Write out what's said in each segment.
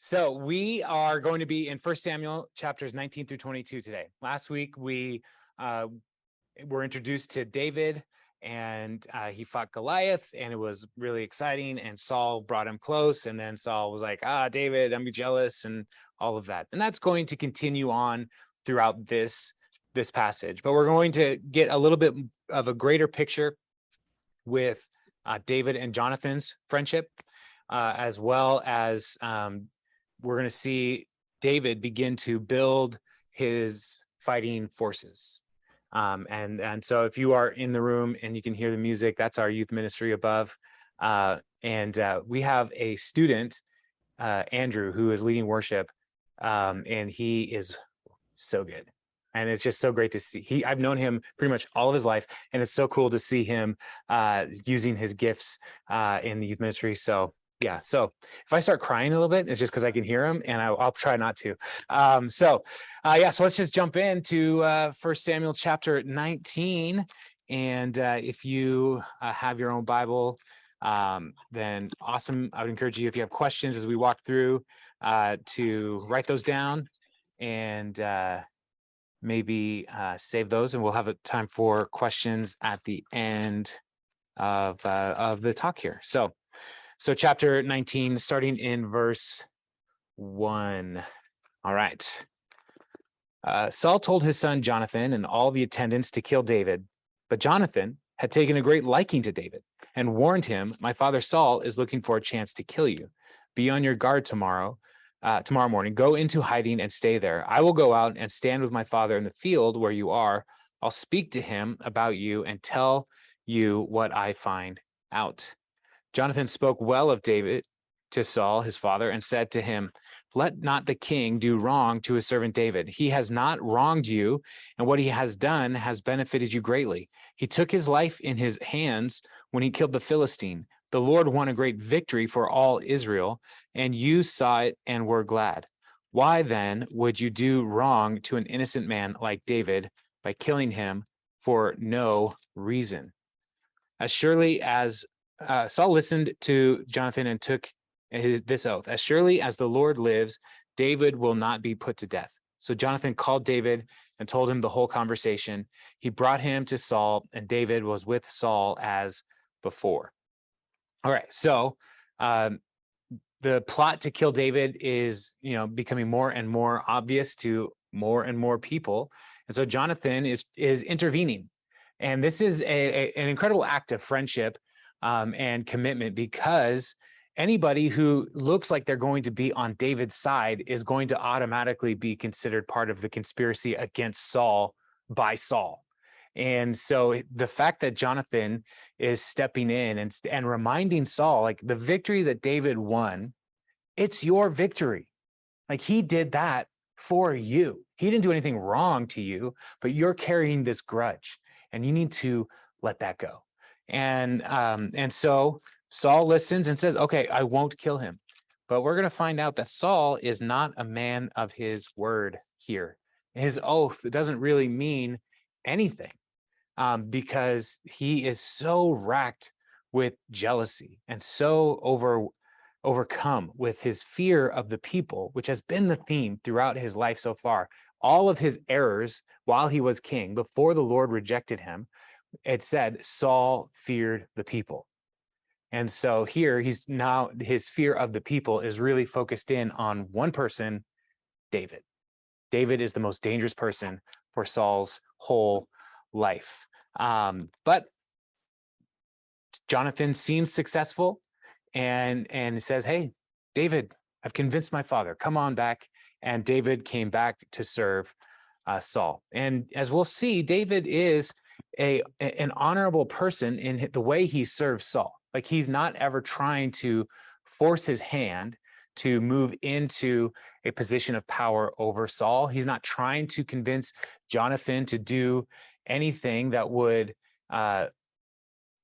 So we are going to be in 1 Samuel chapters 19 through 22 today. Last week, we were introduced to David, and he fought Goliath, and it was really exciting, and Saul brought him close, and then Saul was like, David, I'm jealous, and all of that. And that's going to continue on throughout this passage. But we're going to get a little bit of a greater picture with David and Jonathan's friendship, as well as we're going to see David begin to build his fighting forces. And so if you are in the room and you can hear the music, that's our youth ministry above. And we have a student, Andrew, who is leading worship, and he is so good. And it's just so great to see. I've known him pretty much all of his life, and it's so cool to see him using his gifts in the youth ministry. So yeah, so if I start crying a little bit, it's just because I can hear him, and I'll try not to. So let's just jump into 1 Samuel chapter 19. And if you have your own Bible, then awesome. I would encourage you, if you have questions as we walk through, to write those down and maybe save those, and we'll have a time for questions at the end of the talk here. So chapter 19, starting in verse 1. All right. Saul told his son Jonathan and all the attendants to kill David, but Jonathan had taken a great liking to David and warned him, "My father Saul is looking for a chance to kill you. Be on your guard tomorrow morning. Go into hiding and stay there. I will go out and stand with my father in the field where you are. I'll speak to him about you and tell you what I find out." Jonathan spoke well of David to Saul, his father, and said to him, "Let not the king do wrong to his servant David. He has not wronged you, and what he has done has benefited you greatly. He took his life in his hands when he killed the Philistine. The Lord won a great victory for all Israel, and you saw it and were glad. Why then would you do wrong to an innocent man like David by killing him for no reason?" As surely as Saul listened to Jonathan and took this oath, "As surely as the Lord lives, David will not be put to death." So Jonathan called David and told him the whole conversation. He brought him to Saul, and David was with Saul as before. All right, so the plot to kill David is, becoming more and more obvious to more and more people, and so Jonathan is intervening, and this is an incredible act of friendship and commitment, because anybody who looks like they're going to be on David's side is going to automatically be considered part of the conspiracy against Saul by Saul. And so the fact that Jonathan is stepping in and reminding Saul, like, the victory that David won, it's your victory. Like, he did that for you. He didn't do anything wrong to you, but you're carrying this grudge, and you need to let that go. And so Saul listens and says, "Okay, I won't kill him." But we're going to find out that Saul is not a man of his word here. His oath doesn't really mean anything, because he is so racked with jealousy and so overcome with his fear of the people, which has been the theme throughout his life so far. All of his errors while he was king, before the Lord rejected him, it said Saul feared the people. And so here his fear of the people is really focused in on one person, David. David is the most dangerous person for Saul's whole life. But Jonathan seems successful and says, "Hey, David, I've convinced my father. Come on back." And David came back to serve Saul. And as we'll see, David is an honorable person in the way he serves Saul. Like, he's not ever trying to force his hand to move into a position of power over Saul. He's not trying to convince Jonathan to do anything that would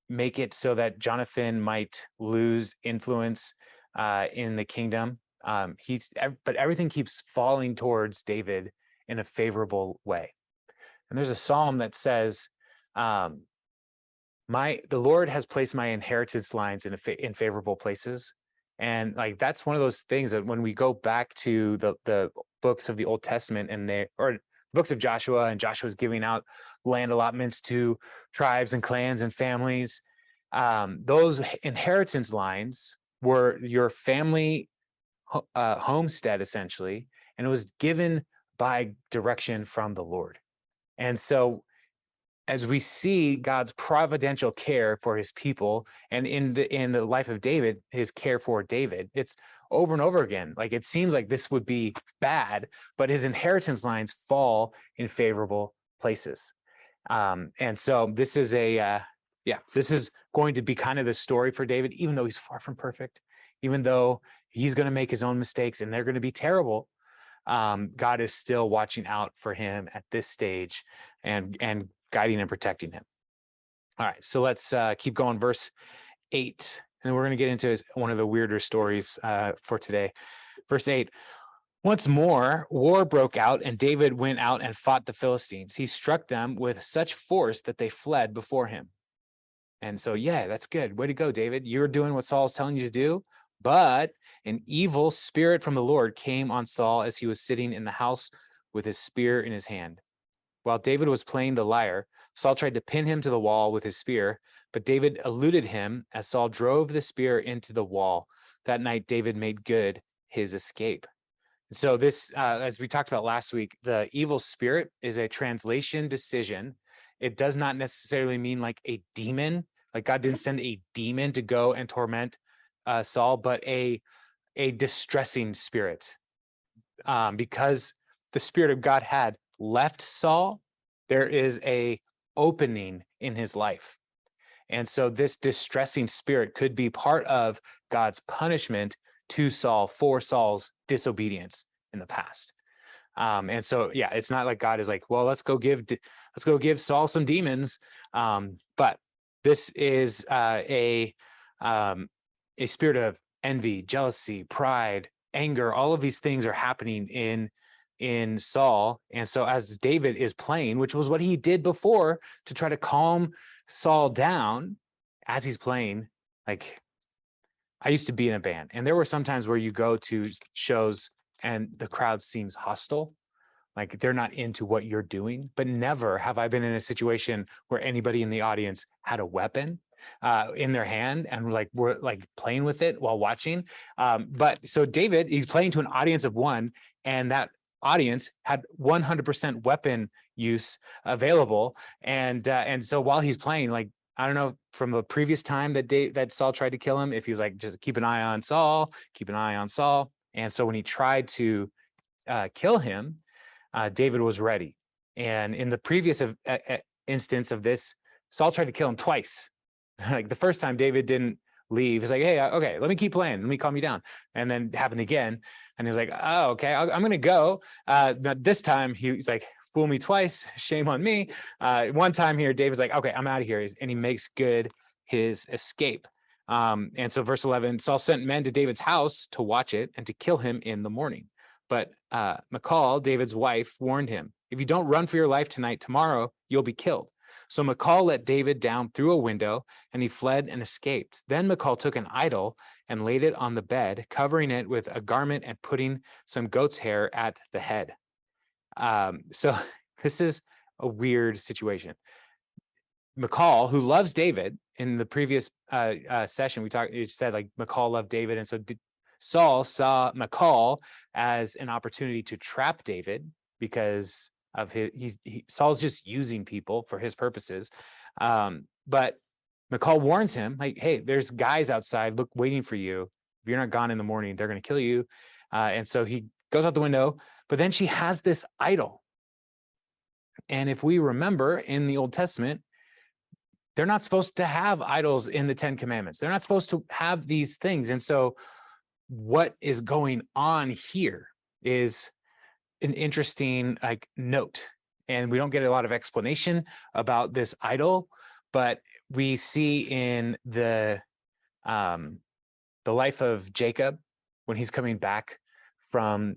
make it so that Jonathan might lose influence in the kingdom. But everything keeps falling towards David in a favorable way. And there's a psalm that says, the Lord has placed my inheritance lines in favorable places. And like that's one of those things that when we go back to the books of the Old Testament and or books of Joshua, and Joshua's giving out land allotments to tribes and clans and families, those inheritance lines were your family homestead essentially, and it was given by direction from the Lord. And so as we see God's providential care for his people, and in the life of David, his care for David, it's over and over again. Like it seems like this would be bad, but his inheritance lines fall in favorable places. And so this is this is going to be kind of the story for David, even though he's far from perfect, even though he's going to make his own mistakes and they're going to be terrible. God is still watching out for him at this stage and guiding and protecting him. All right, so let's keep going. Verse 8, and then we're going to get into one of the weirder stories for today. Verse 8, once more, war broke out, and David went out and fought the Philistines. He struck them with such force that they fled before him. And so, yeah, that's good. Way to go, David. You're doing what Saul's telling you to do. But an evil spirit from the Lord came on Saul as he was sitting in the house with his spear in his hand. While David was playing the lyre, Saul tried to pin him to the wall with his spear, but David eluded him as Saul drove the spear into the wall. That night, David made good his escape. So this, as we talked about last week, the evil spirit is a translation decision. It does not necessarily mean like a demon. Like God didn't send a demon to go and torment Saul, but a distressing spirit. Because the Spirit of God had left Saul, there is a opening in his life. And so this distressing spirit could be part of God's punishment to Saul for Saul's disobedience in the past. And so, yeah, it's not like God is like, well, let's go give Saul some demons. But this is a spirit of envy, jealousy, pride, anger. All of these things are happening in Saul. And so as David is playing, which was what he did before to try to calm Saul down as he's playing, like I used to be in a band, and there were some times where you go to shows and the crowd seems hostile, like they're not into what you're doing. But never have I been in a situation where anybody in the audience had a weapon in their hand and we're like playing with it while watching. But so David, he's playing to an audience of one, and that audience had 100% weapon use available. And so while he's playing, like, I don't know from the previous time that Saul tried to kill him, if he was like, just keep an eye on Saul, keep an eye on Saul. And so when he tried to kill him, David was ready. And in the previous instance of this, Saul tried to kill him twice. Like the first time David didn't leave. He's like, hey, okay, let me keep playing. Let me calm you down. And then it happened again. And he's like, oh, okay, I'm going to go. But this time he's like, fool me twice. Shame on me. One time here, David's like, okay, I'm out of here. And he makes good his escape. And so verse 11, Saul sent men to David's house to watch it and to kill him in the morning. But Michal, David's wife, warned him, if you don't run for your life tonight, tomorrow you'll be killed. So Michal let David down through a window, and he fled and escaped. Then Michal took an idol and laid it on the bed, covering it with a garment and putting some goat's hair at the head. So this is a weird situation. Michal, who loves David, in the previous session, it said like Michal loved David. And so Saul saw Michal as an opportunity to trap David because of Saul's just using people for his purposes. But Michal warns him, like, hey, there's guys outside waiting for you. If you're not gone in the morning, they're going to kill you. And so he goes out the window, but then she has this idol. And if we remember in the Old Testament, they're not supposed to have idols in the 10 Commandments. They're not supposed to have these things. And so what is going on here is an interesting note, and we don't get a lot of explanation about this idol, but we see in the life of Jacob when he's coming back from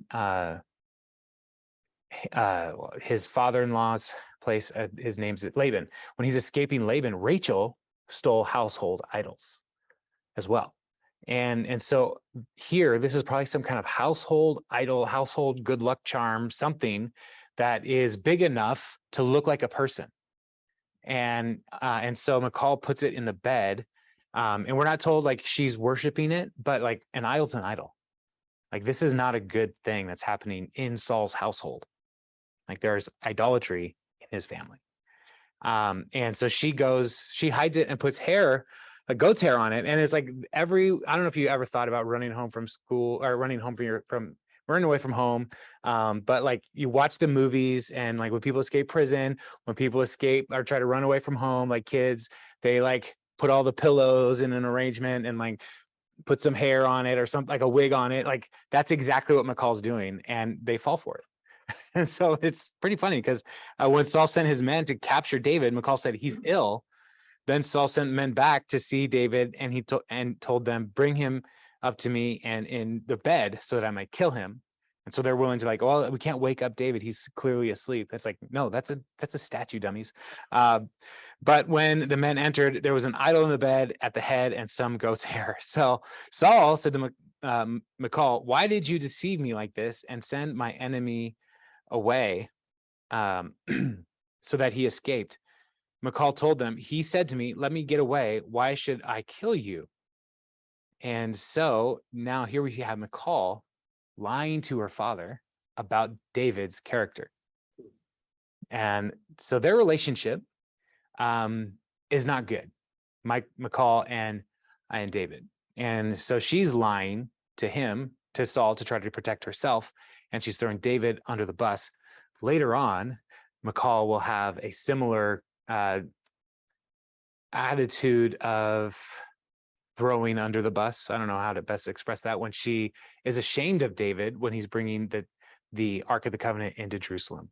his father-in-law's place. His name's Laban. When he's escaping Laban, Rachel stole household idols as well. And so here, this is probably some kind of household idol, household good luck charm, something that is big enough to look like a person. And so Michal puts it in the bed, and we're not told like she's worshiping it, but like an idol's an idol. Like this is not a good thing that's happening in Saul's household. Like there's idolatry in his family. And so she hides it and puts hair, a goat's hair on it. And it's like I don't know if you ever thought about running home from school or running away from home. But like you watch the movies and like when people escape prison, when people escape or try to run away from home, like kids, they like put all the pillows in an arrangement and like put some hair on it or something, like a wig on it. Like that's exactly what Michal's doing, and they fall for it. And so it's pretty funny because when Saul sent his men to capture David, Michal said he's ill. Then Saul sent men back to see David, and he told them, "Bring him up to me and in the bed so that I might kill him." And so they're willing to like, well, we can't wake up David. He's clearly asleep. It's like, no, that's a statue, dummies. But when the men entered, there was an idol in the bed at the head and some goat's hair. So Saul said to Michal, "Why did you deceive me like this and send my enemy away so that he escaped?" Michal told them, "He said to me, 'Let me get away. Why should I kill you?'" And so now here we have Michal lying to her father about David's character. And so their relationship is not good, Michal and David. And so she's lying to Saul, to try to protect herself, and she's throwing David under the bus. Later on, Michal will have a similar attitude of throwing under the bus. I don't know how to best express that, when she is ashamed of David when he's bringing the Ark of the Covenant into Jerusalem.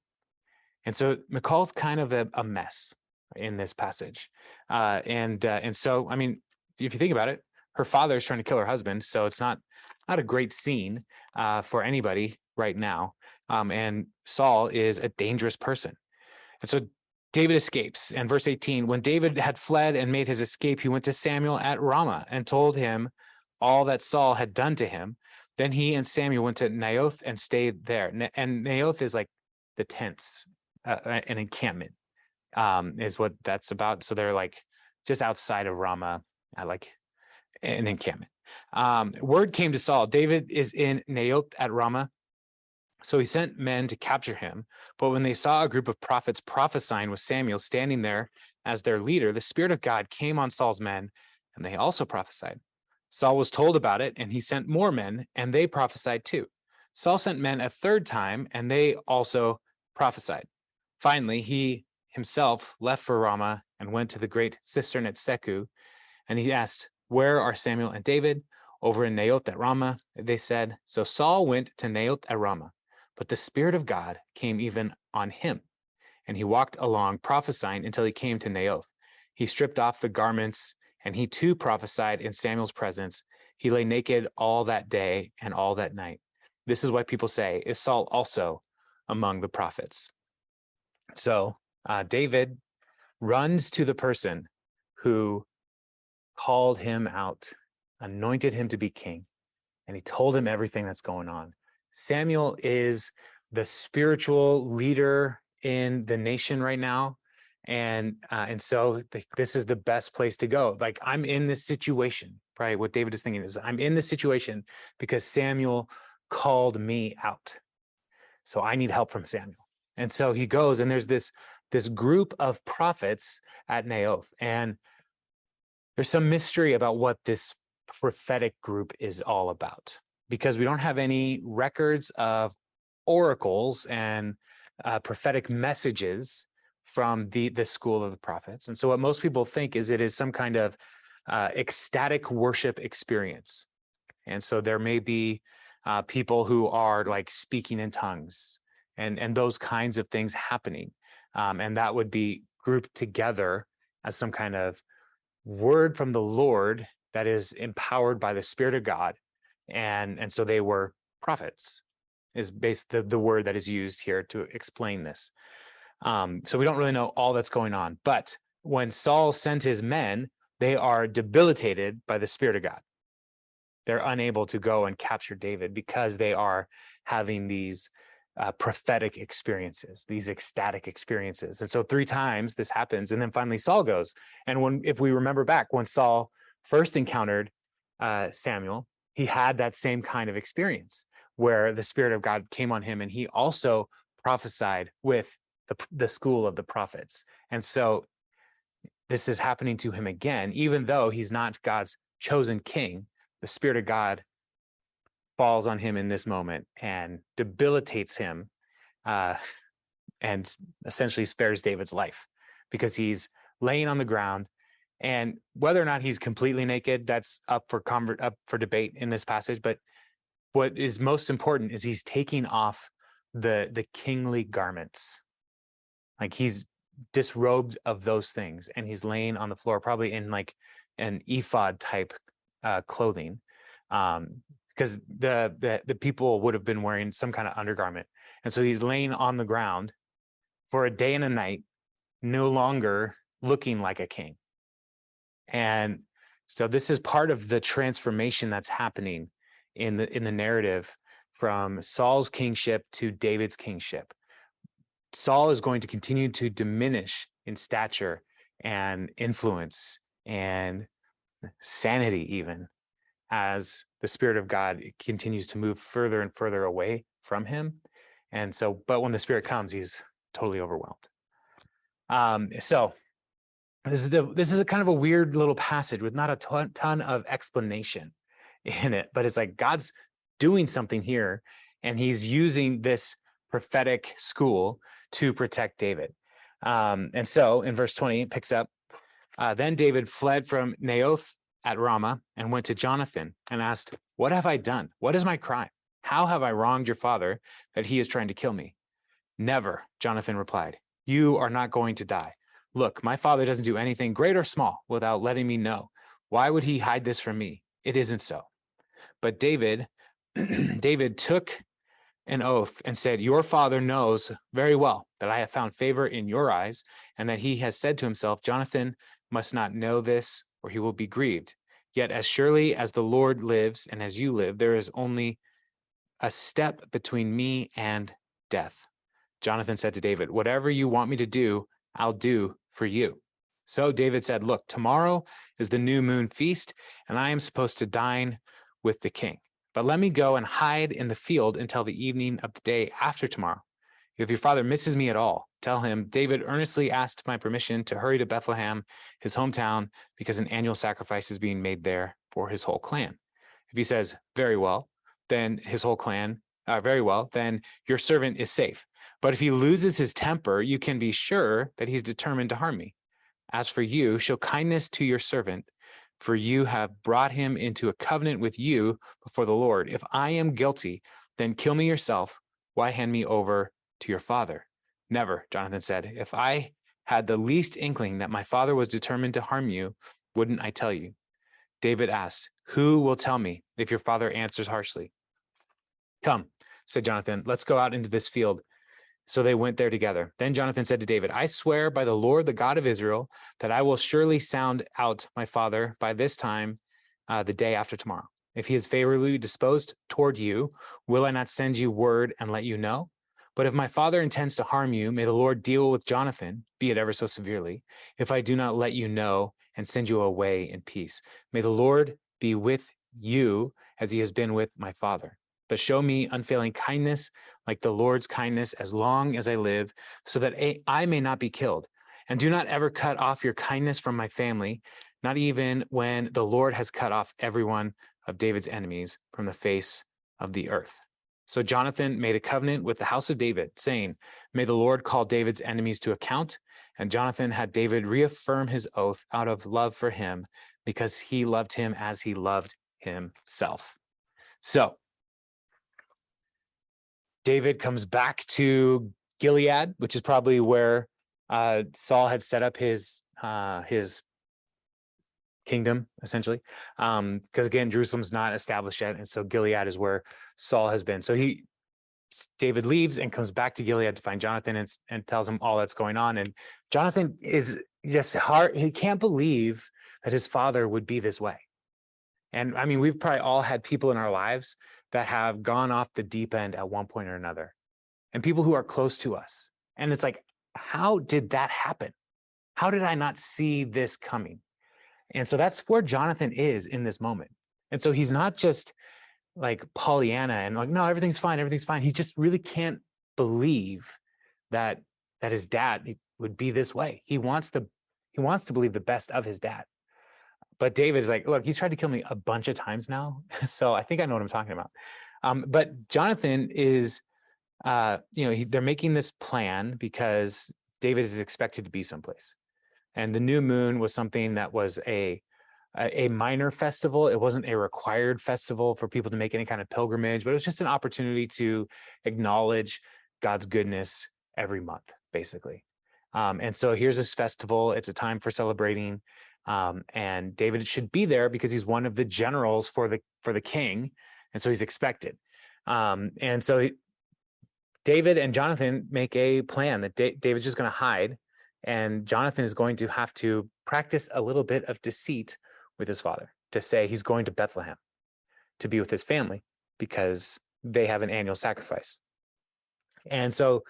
And so Michal's kind of a mess in this passage. And so, I mean, if you think about it, her father is trying to kill her husband. So it's not a great scene for anybody right now. And Saul is a dangerous person. And so David escapes. And verse 18, when David had fled and made his escape, he went to Samuel at Ramah and told him all that Saul had done to him. Then he and Samuel went to Naioth and stayed there. And Naioth is like the tents, an encampment, is what that's about. So they're like just outside of Ramah, like an encampment. Word came to Saul, David is in Naioth at Ramah. So he sent men to capture him. But when they saw a group of prophets prophesying with Samuel standing there as their leader, the Spirit of God came on Saul's men, and they also prophesied. Saul was told about it, and he sent more men, and they prophesied too. Saul sent men a third time, and they also prophesied. Finally, he himself left for Ramah and went to the great cistern at Seku, and he asked, "Where are Samuel and David?" "Over in Naioth at Ramah," they said. So Saul went to Naioth at Ramah. But the Spirit of God came even on him, and he walked along prophesying until he came to Naioth. He stripped off the garments, and he too prophesied in Samuel's presence. He lay naked all that day and all that night. This is why people say, is Saul also among the prophets? So David runs to the person who called him out, anointed him to be king, and he told him everything that's going on. Samuel is the spiritual leader in the nation right now. And so this is the best place to go. Like, I'm in this situation, right? What David is thinking is, I'm in this situation because Samuel called me out. So I need help from Samuel. And so he goes, and there's this group of prophets at Naioth. And there's some mystery about what this prophetic group is all about, because we don't have any records of oracles and prophetic messages from the school of the prophets. And so what most people think is it is some kind of ecstatic worship experience. And so there may be people who are like speaking in tongues and those kinds of things happening. And that would be grouped together as some kind of word from the Lord that is empowered by the Spirit of God. And so they were prophets, is basically the word that is used here to explain this. So we don't really know all that's going on. But when Saul sent his men, they are debilitated by the Spirit of God. they're unable to go and capture David because they are having these prophetic experiences, these ecstatic experiences. And so 3 times this happens, and then finally Saul goes. And if we remember back, when Saul first encountered Samuel, he had that same kind of experience where the Spirit of God came on him, and he also prophesied with the school of the prophets. And so this is happening to him again, even though he's not God's chosen king. The Spirit of God falls on him in this moment and debilitates him, and essentially spares David's life, because he's laying on the ground. And whether or not he's completely naked, that's up for debate in this passage. But what is most important is he's taking off the kingly garments. Like, he's disrobed of those things, and he's laying on the floor, probably in like an ephod type clothing, because the people would have been wearing some kind of undergarment. And so he's laying on the ground for a day and a night, no longer looking like a king. And so this is part of the transformation that's happening in the narrative from Saul's kingship to David's kingship. Saul is going to continue to diminish in stature and influence and sanity, even as the Spirit of God continues to move further and further away from him. And so, but when the Spirit comes, he's totally overwhelmed. So this is a kind of a weird little passage with not a ton of explanation in it, but it's like God's doing something here, and he's using this prophetic school to protect David. And so in verse 20, it picks up, then David fled from Naoth at Ramah and went to Jonathan and asked, "What have I done? What is my crime? How have I wronged your father that he is trying to kill me?" "Never," Jonathan replied. "You are not going to die. Look, my father doesn't do anything great or small without letting me know. Why would he hide this from me? It isn't so." But David took an oath and said, "Your father knows very well that I have found favor in your eyes, and that he has said to himself, 'Jonathan must not know this, or he will be grieved.' Yet as surely as the Lord lives and as you live, there is only a step between me and death." Jonathan said to David, "Whatever you want me to do, I'll do for you." So David said, "Look, tomorrow is the new moon feast, and I am supposed to dine with the king. But let me go and hide in the field until the evening of the day after tomorrow. If your father misses me at all, tell him, 'David earnestly asked my permission to hurry to Bethlehem, his hometown, because an annual sacrifice is being made there for his whole clan.' If he says, 'Very well,' then his whole clan, 'Very well,' then your servant is safe. But if he loses his temper, you can be sure that he's determined to harm me. As for you, show kindness to your servant, for you have brought him into a covenant with you before the Lord. If I am guilty, then kill me yourself. Why hand me over to your father?" "Never," Jonathan said. "If I had the least inkling that my father was determined to harm you, wouldn't I tell you?" David asked, "Who will tell me if your father answers harshly?" "Come," said Jonathan, "let's go out into this field." So they went there together. Then Jonathan said to David, "I swear by the Lord, the God of Israel, that I will surely sound out my father by this time, the day after tomorrow. If he is favorably disposed toward you, will I not send you word and let you know? But if my father intends to harm you, may the Lord deal with Jonathan, be it ever so severely, if I do not let you know and send you away in peace. May the Lord be with you as he has been with my father. But show me unfailing kindness like the Lord's kindness as long as I live, so that I may not be killed. And do not ever cut off your kindness from my family, not even when the Lord has cut off every one of David's enemies from the face of the earth." So Jonathan made a covenant with the house of David, saying, "May the Lord call David's enemies to account." And Jonathan had David reaffirm his oath out of love for him, because he loved him as he loved himself. So David comes back to Gilead, which is probably where Saul had set up his kingdom, essentially, because again, Jerusalem's not established yet, and so Gilead is where Saul has been. So David leaves and comes back to Gilead to find Jonathan and tells him all that's going on. And Jonathan is just he can't believe that his father would be this way. And I mean, we've probably all had people in our lives that have gone off the deep end at one point or another, and people who are close to us. And it's like, how did that happen? How did I not see this coming? And so that's where Jonathan is in this moment. And so he's not just like Pollyanna and like, no, everything's fine, everything's fine. He just really can't believe that his dad would be this way. He wants to believe the best of his dad. But David is like, look, he's tried to kill me a bunch of times now. So I think I know what I'm talking about. But Jonathan is, they're making this plan because David is expected to be someplace. And the new moon was something that was a minor festival. It wasn't a required festival for people to make any kind of pilgrimage, but it was just an opportunity to acknowledge God's goodness every month, basically. And so here's this festival. It's a time for celebrating. And David should be there because he's one of the generals for the king. And so he's expected. And so David and Jonathan make a plan that David's just going to hide. And Jonathan is going to have to practice a little bit of deceit with his father to say he's going to Bethlehem to be with his family because they have an annual sacrifice. And so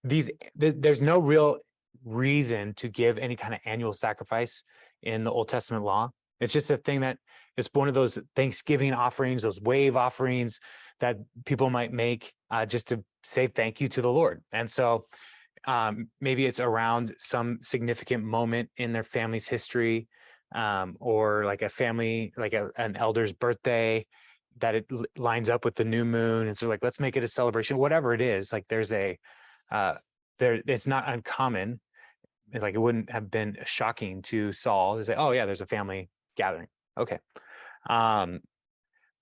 there's no real reason to give any kind of annual sacrifice in the Old Testament law. It's just a thing that it's one of those Thanksgiving offerings, those wave offerings that people might make just to say thank you to the Lord. And so maybe it's around some significant moment in their family's history, or like a family, like an elder's birthday, that it lines up with the new moon. And so like, let's make it a celebration, whatever it is. Like there's it's not uncommon. Like it wouldn't have been shocking to Saul to say, oh yeah, there's a family gathering. Okay.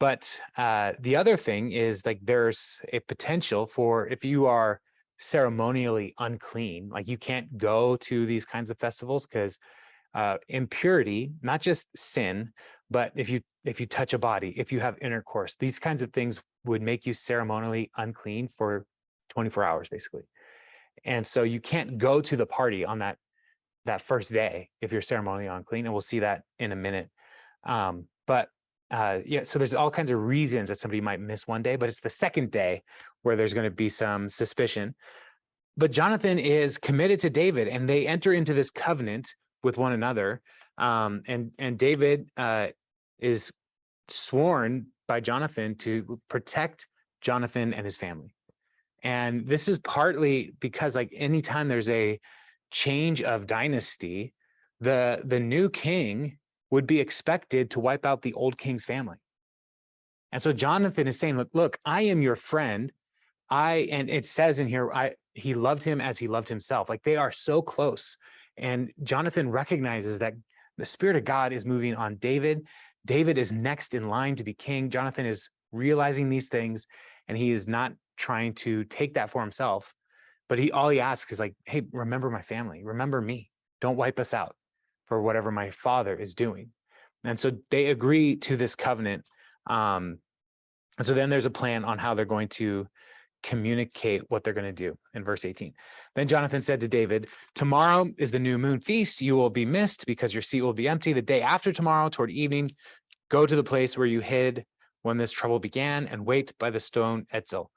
But the other thing is like, there's a potential for, if you are ceremonially unclean, like you can't go to these kinds of festivals because impurity, not just sin, but if you touch a body, if you have intercourse, these kinds of things would make you ceremonially unclean for 24 hours, basically. And so you can't go to the party on that first day if you're ceremonially unclean, and we'll see that in a minute. So there's all kinds of reasons that somebody might miss one day, but it's the second day where there's going to be some suspicion. But Jonathan is committed to David, and they enter into this covenant with one another. And David is sworn by Jonathan to protect Jonathan and his family. And this is partly because like anytime there's a change of dynasty, the new king would be expected to wipe out the old king's family. And so Jonathan is saying, look, I am your friend. And it says in here, he loved him as he loved himself. Like they are so close. And Jonathan recognizes that the Spirit of God is moving on David. David is next in line to be king. Jonathan is realizing these things, and he is not trying to take that for himself. But all he asks is like, hey, remember my family, remember me. Don't wipe us out for whatever my father is doing. And so they agree to this covenant. And so then there's a plan on how they're going to communicate what they're going to do in verse 18. Then Jonathan said to David, tomorrow is the new moon feast. You will be missed because your seat will be empty. The day after tomorrow, toward evening, go to the place where you hid when this trouble began and wait by the stone Etzel.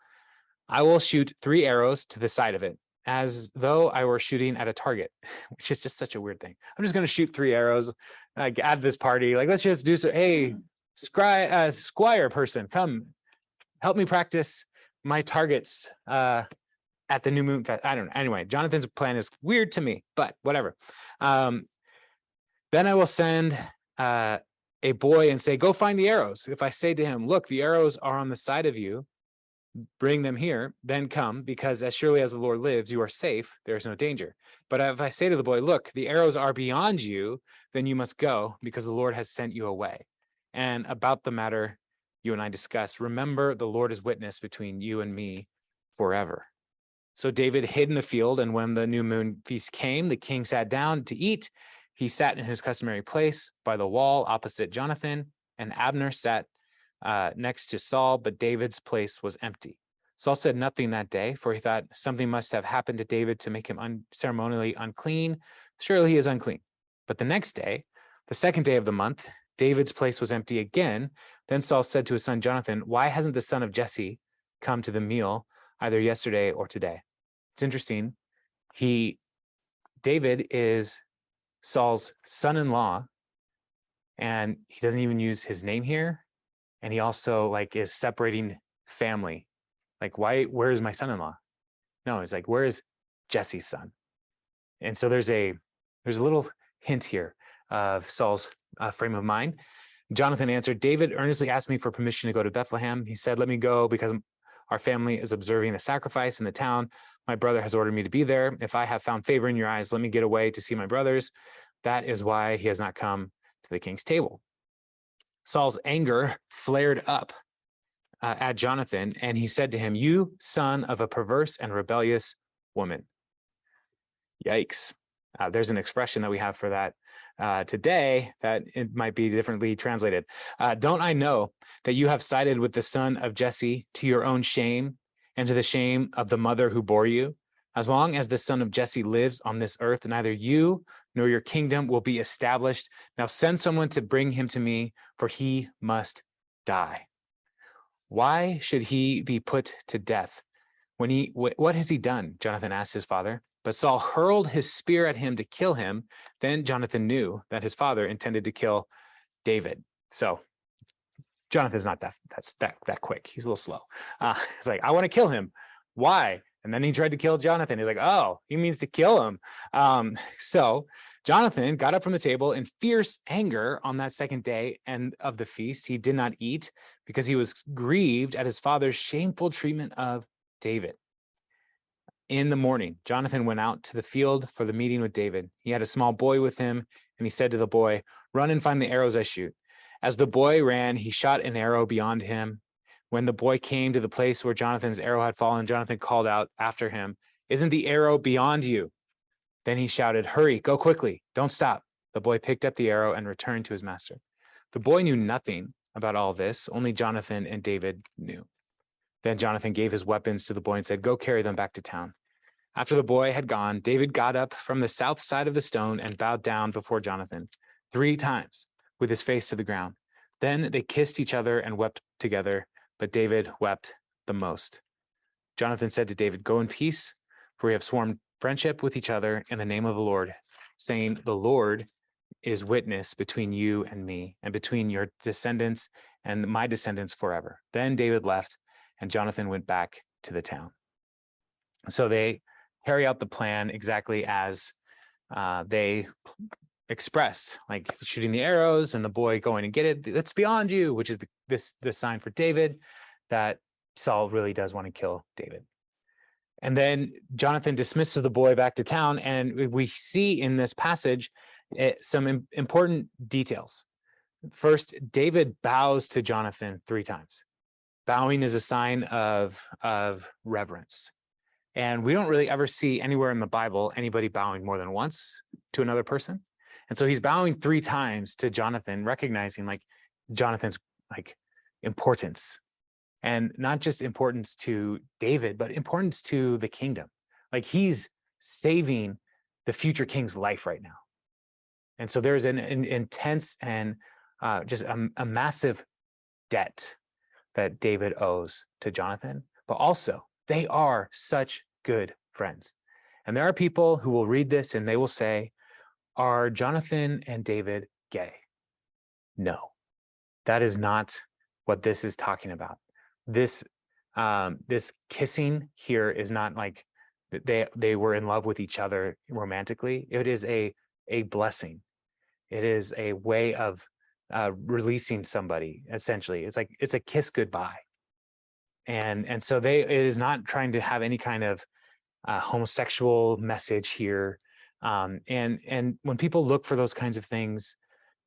I will shoot 3 arrows to the side of it, as though I were shooting at a target, which is just such a weird thing. I'm just going to shoot 3 arrows at this party. Like, let's just do so. Hey, squire person, come help me practice my targets at the new moon fest. I don't know. Anyway, Jonathan's plan is weird to me, but whatever. Then I will send a boy and say, go find the arrows. If I say to him, look, the arrows are on the side of you, bring them here, then come, because as surely as the Lord lives, you are safe. There is no danger. But if I say to the boy, look, the arrows are beyond you, then you must go, because the Lord has sent you away. And about the matter you and I discussed, remember the Lord is witness between you and me forever. So David hid in the field, and when the new moon feast came, the king sat down to eat. He sat in his customary place by the wall opposite Jonathan, and Abner sat next to Saul, but David's place was empty. Saul said nothing that day, for he thought something must have happened to David to make him ceremonially unclean. Surely he is unclean. But the next day, the second day of the month, David's place was empty again. Then Saul said to his son Jonathan, why hasn't the son of Jesse come to the meal either yesterday or today? It's interesting. David is Saul's son-in-law, and he doesn't even use his name here. And he also like is separating family. Like, where is my son-in-law? No, it's like, where is Jesse's son? And so there's a little hint here of Saul's frame of mind. Jonathan answered, David earnestly asked me for permission to go to Bethlehem. He said, let me go because our family is observing a sacrifice in the town. My brother has ordered me to be there. If I have found favor in your eyes, let me get away to see my brothers. That is why he has not come to the king's table. Saul's anger flared up at Jonathan, and he said to him, you son of a perverse and rebellious woman. Yikes. There's an expression that we have for that today that it might be differently translated. Don't I know that you have sided with the son of Jesse to your own shame and to the shame of the mother who bore you? As long as the son of Jesse lives on this earth, neither you nor your kingdom will be established. Now send someone to bring him to me, for he must die. Why should he be put to death? What has he done? Jonathan asked his father. But Saul hurled his spear at him to kill him. Then Jonathan knew that his father intended to kill David. So Jonathan's not that quick. He's a little slow. It's like, I want to kill him. Why? And then he tried to kill Jonathan. He's like, oh, he means to kill him. So Jonathan got up from the table in fierce anger on that second day and of the feast. He did not eat because he was grieved at his father's shameful treatment of David. In the morning, Jonathan went out to the field for the meeting with David. He had a small boy with him, and he said to the boy, run and find the arrows I shoot. As the boy ran, he shot an arrow beyond him. When the boy came to the place where Jonathan's arrow had fallen, Jonathan called out after him, isn't the arrow beyond you? Then he shouted, hurry, go quickly, don't stop. The boy picked up the arrow and returned to his master. The boy knew nothing about all this, only Jonathan and David knew. Then Jonathan gave his weapons to the boy and said, go carry them back to town. After the boy had gone, David got up from the south side of the stone and bowed down before Jonathan 3 times with his face to the ground. Then they kissed each other and wept together, but David wept the most. Jonathan said to David, go in peace, for we have sworn friendship with each other in the name of the Lord, saying, the Lord is witness between you and me, and between your descendants and my descendants forever. Then David left, and Jonathan went back to the town. So they carry out the plan exactly as they expressed, like shooting the arrows and the boy going and get it. That's beyond you, which is the sign for David that Saul really does want to kill David. And then Jonathan dismisses the boy back to town, and we see in this passage some important details. First, David bows to Jonathan 3 times. Bowing is a sign of reverence. And we don't really ever see anywhere in the Bible anybody bowing more than once to another person. And so he's bowing 3 times to Jonathan, recognizing like Jonathan's like importance, and not just importance to David, but importance to the kingdom. Like he's saving the future king's life right now. And so there's an intense and just a massive debt that David owes to Jonathan, but also they are such good friends. And there are people who will read this and they will say, are Jonathan and David gay? No, that is not what this is talking about. This kissing here is not like they were in love with each other romantically. It is a blessing. It is a way of releasing somebody, essentially. It's like it's a kiss goodbye. And so it is not trying to have any kind of homosexual message here. And when people look for those kinds of things,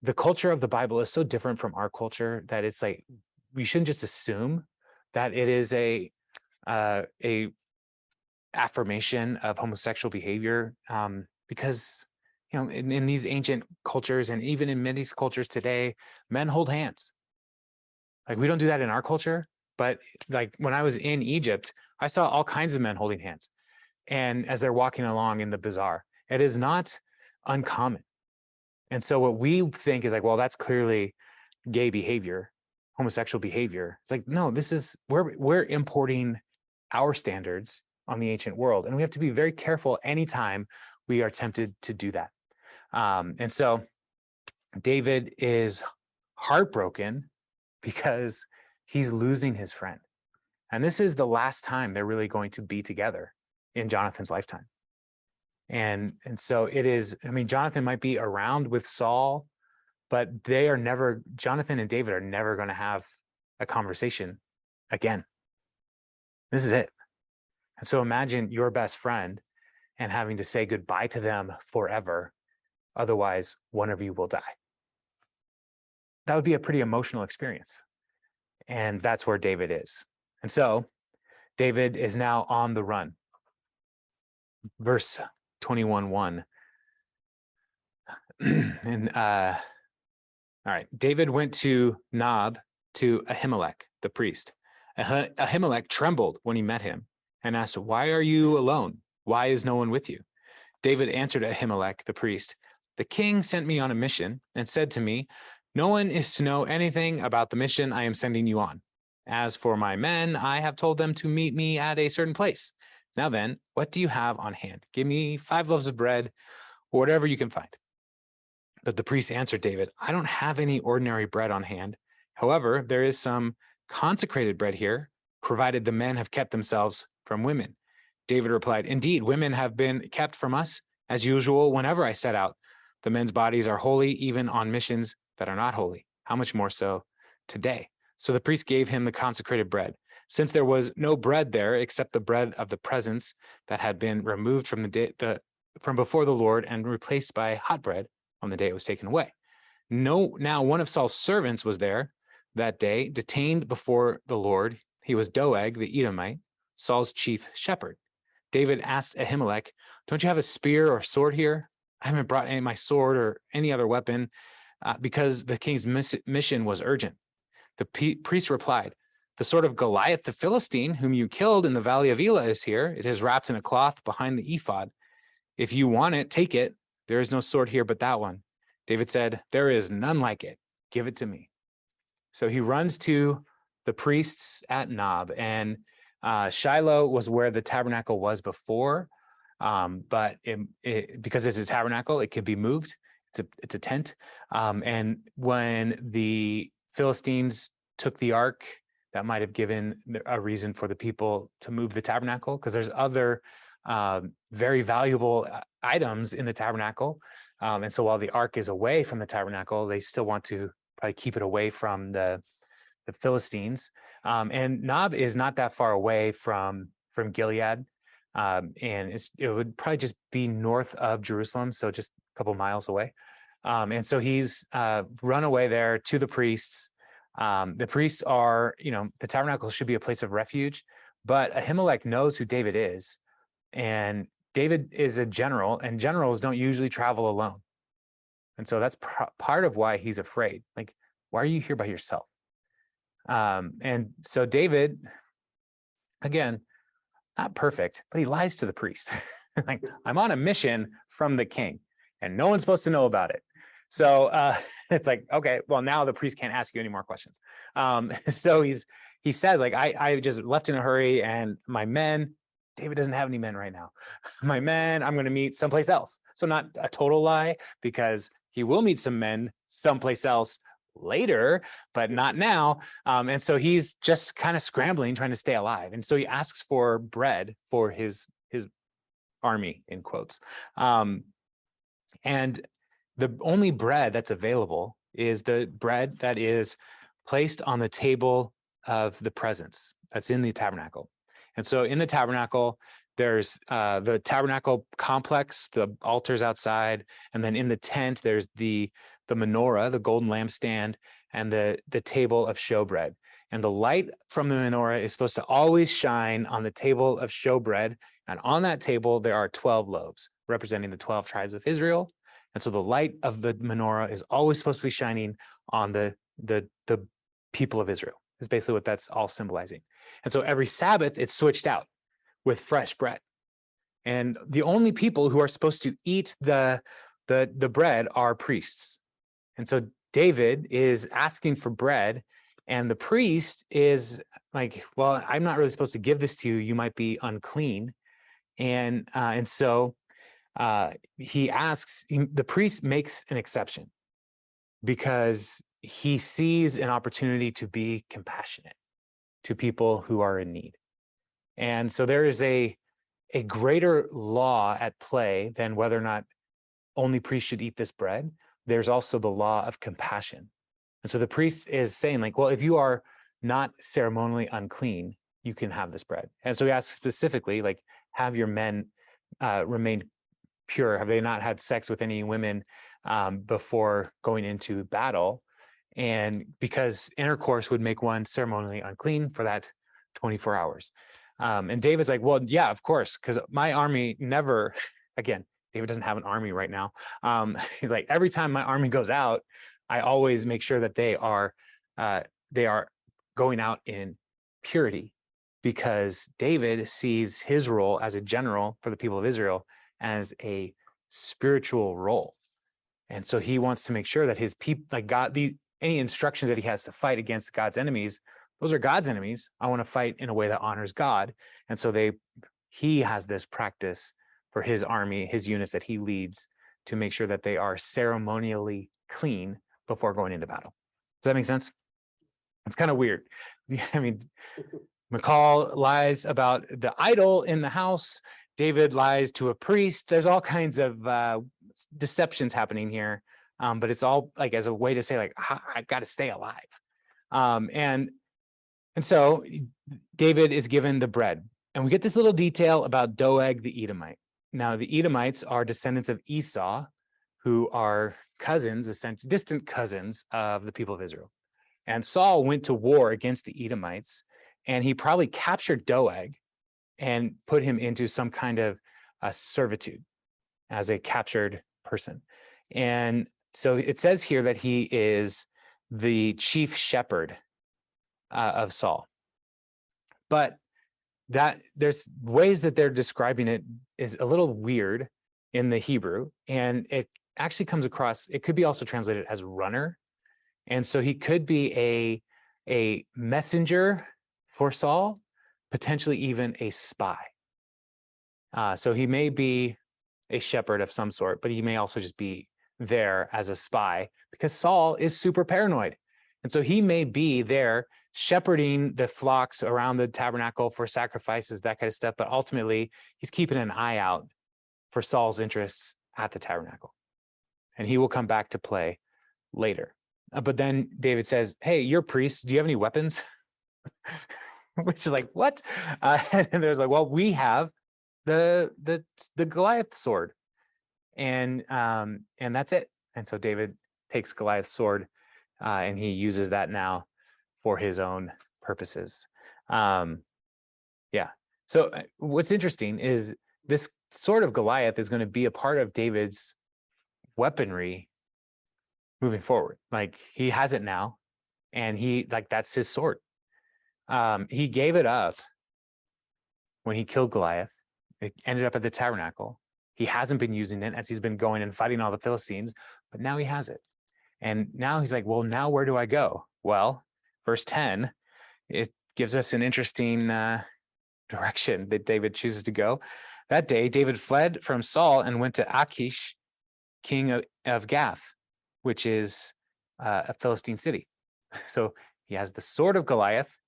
the culture of the Bible is so different from our culture that it's like we shouldn't just assume that it is a affirmation of homosexual behavior, because you know in these ancient cultures and even in many cultures today, men hold hands. Like we don't do that in our culture, but like when I was in Egypt, I saw all kinds of men holding hands, and as they're walking along in the bazaar, it is not uncommon. And so what we think is like, well, that's clearly gay behavior, homosexual behavior. It's like, no, this is, we're importing our standards on the ancient world. And we have to be very careful anytime we are tempted to do that. And so David is heartbroken because he's losing his friend. And this is the last time they're really going to be together in Jonathan's lifetime. And so it is, I mean, Jonathan might be around with Saul, but Jonathan and David are never going to have a conversation again. This is it. And so imagine your best friend and having to say goodbye to them forever. Otherwise, one of you will die. That would be a pretty emotional experience. And that's where David is. And so David is now on the run. Verse 21:1. And all right, David went to Nob to Ahimelech, the priest. Ahimelech trembled when he met him and asked, "Why are you alone? Why is no one with you?" David answered Ahimelech, the priest, "The king sent me on a mission and said to me, 'No one is to know anything about the mission I am sending you on. As for my men, I have told them to meet me at a certain place. Now then, what do you have on hand? Give me 5 loaves of bread, or whatever you can find.' But the priest answered David, 'I don't have any ordinary bread on hand. However, there is some consecrated bread here, provided the men have kept themselves from women.' David replied, 'Indeed, women have been kept from us, as usual, whenever I set out. The men's bodies are holy, even on missions that are not holy. How much more so today?' So the priest gave him the consecrated bread. Since there was no bread there except the bread of the presence that had been removed from from before the Lord and replaced by hot bread on the day it was taken away. Now one of Saul's servants was there that day, detained before the Lord. He was Doeg the Edomite, Saul's chief shepherd. David asked Ahimelech, 'Don't you have a spear or sword here?' 'I haven't brought my sword or any other weapon because the king's mission was urgent.' The priest replied, 'The sword of Goliath the Philistine, whom you killed in the valley of Elah, is here. It is wrapped in a cloth behind the ephod. If you want it, take it. There is no sword here but that one.' David said, 'There is none like it. Give it to me.' So he runs to the priests at Nob, and Shiloh was where the tabernacle was before, but because it's a tabernacle, it can be moved. It's a tent. And when the Philistines took the ark, that might have given a reason for the people to move the tabernacle, because there's other very valuable items in the tabernacle. And so while the ark is away from the tabernacle, they still want to probably keep it away from the Philistines. And Nob is not that far away from Gilead. And it would probably just be north of Jerusalem, so just a couple miles away. And so he's run away there to the priests. The priests are, the tabernacle should be a place of refuge, but Ahimelech knows who David is. And David is a general, and generals don't usually travel alone. And so that's part of why he's afraid. Like, why are you here by yourself? And so David, again, not perfect, but he lies to the priest. Like, I'm on a mission from the king, and no one's supposed to know about it. So it's like, okay, well, now the priest can't ask you any more questions. So he says, like, I just left in a hurry, and my men, David doesn't have any men right now. My men, I'm going to meet someplace else. So not a total lie, because he will meet some men someplace else later, but not now. And so he's just kind of scrambling, trying to stay alive. And so he asks for bread for his army, in quotes. And the only bread that's available is the bread that is placed on the table of the presence that's in the tabernacle. And so in the tabernacle, there's the tabernacle complex, the altars outside, and then in the tent, there's the menorah, the golden lampstand, and the table of showbread. And the light from the menorah is supposed to always shine on the table of showbread. And on that table, there are 12 loaves representing the 12 tribes of Israel. And so the light of the menorah is always supposed to be shining on the people of Israel. Is basically what that's all symbolizing. And so every Sabbath, it's switched out with fresh bread. And the only people who are supposed to eat the the bread are priests. And so David is asking for bread, and the priest is like, well, I'm not really supposed to give this to you. You might be unclean. And so the priest makes an exception because he sees an opportunity to be compassionate to people who are in need. And so there is a greater law at play than whether or not only priests should eat this bread. There's also the law of compassion. And so the priest is saying, like, well, if you are not ceremonially unclean, you can have this bread. And so he asks specifically, like, have your men remained pure? Have they not had sex with any women before going into battle? And because intercourse would make one ceremonially unclean for that 24 hours. And David's like, well, yeah, of course, because my army never, again, David doesn't have an army right now. He's like, every time my army goes out, I always make sure that they are going out in purity, because David sees his role as a general for the people of Israel as a spiritual role. And so he wants to make sure that his people, like God, any instructions that he has to fight against God's enemies, those are God's enemies. I want to fight in a way that honors God. And so he has this practice for his army, his units that he leads, to make sure that they are ceremonially clean before going into battle. Does that make sense? It's kind of weird. I mean, Michal lies about the idol in the house. David lies to a priest. There's all kinds of deceptions happening here, but it's all like as a way to say, like, I got to stay alive. And so David is given the bread, and we get this little detail about Doeg the Edomite. Now, the Edomites are descendants of Esau, who are cousins, essentially distant cousins of the people of Israel. And Saul went to war against the Edomites, and he probably captured Doeg and put him into some kind of servitude as a captured person. And so it says here that he is the chief shepherd of Saul. But that there's ways that they're describing it is a little weird in the Hebrew, and it actually comes across, it could be also translated as runner. And so he could be a messenger for Saul, potentially even a spy. So he may be a shepherd of some sort, but he may also just be there as a spy, because Saul is super paranoid. And so he may be there shepherding the flocks around the tabernacle for sacrifices, that kind of stuff. But ultimately, he's keeping an eye out for Saul's interests at the tabernacle. And he will come back to play later. But then David says, hey, you're priests. Do you have any weapons? Which is like, what? And there's like, well, we have the Goliath sword. And that's it. And so David takes Goliath's sword and he uses that now for his own purposes. Yeah. So what's interesting is this sword of Goliath is going to be a part of David's weaponry moving forward. Like, he has it now, and that's his sword. He gave it up when he killed Goliath. It ended up at the tabernacle. He hasn't been using it as he's been going and fighting all the Philistines, but now he has it. And now he's like, well, now where do I go? Well, verse 10, it gives us an interesting direction that David chooses to go. That day, David fled from Saul and went to Achish, king of Gath, which is a Philistine city. So he has the sword of Goliath.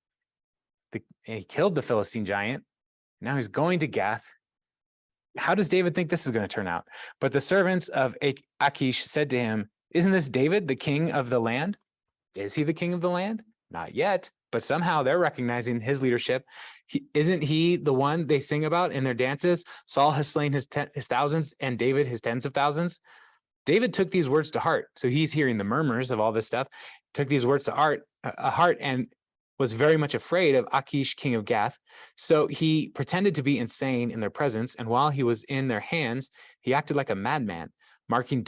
He killed the Philistine giant. Now he's going to Gath. How does David think this is going to turn out? But the servants of Achish said to him, isn't this David, the king of the land? Is he the king of the land? Not yet, but somehow they're recognizing his leadership. Isn't he the one they sing about in their dances? Saul has slain his thousands and David his tens of thousands. David took these words to heart. So he's hearing the murmurs of all this stuff, took these words to heart and was very much afraid of Achish, king of Gath. So he pretended to be insane in their presence. And while he was in their hands, he acted like a madman, making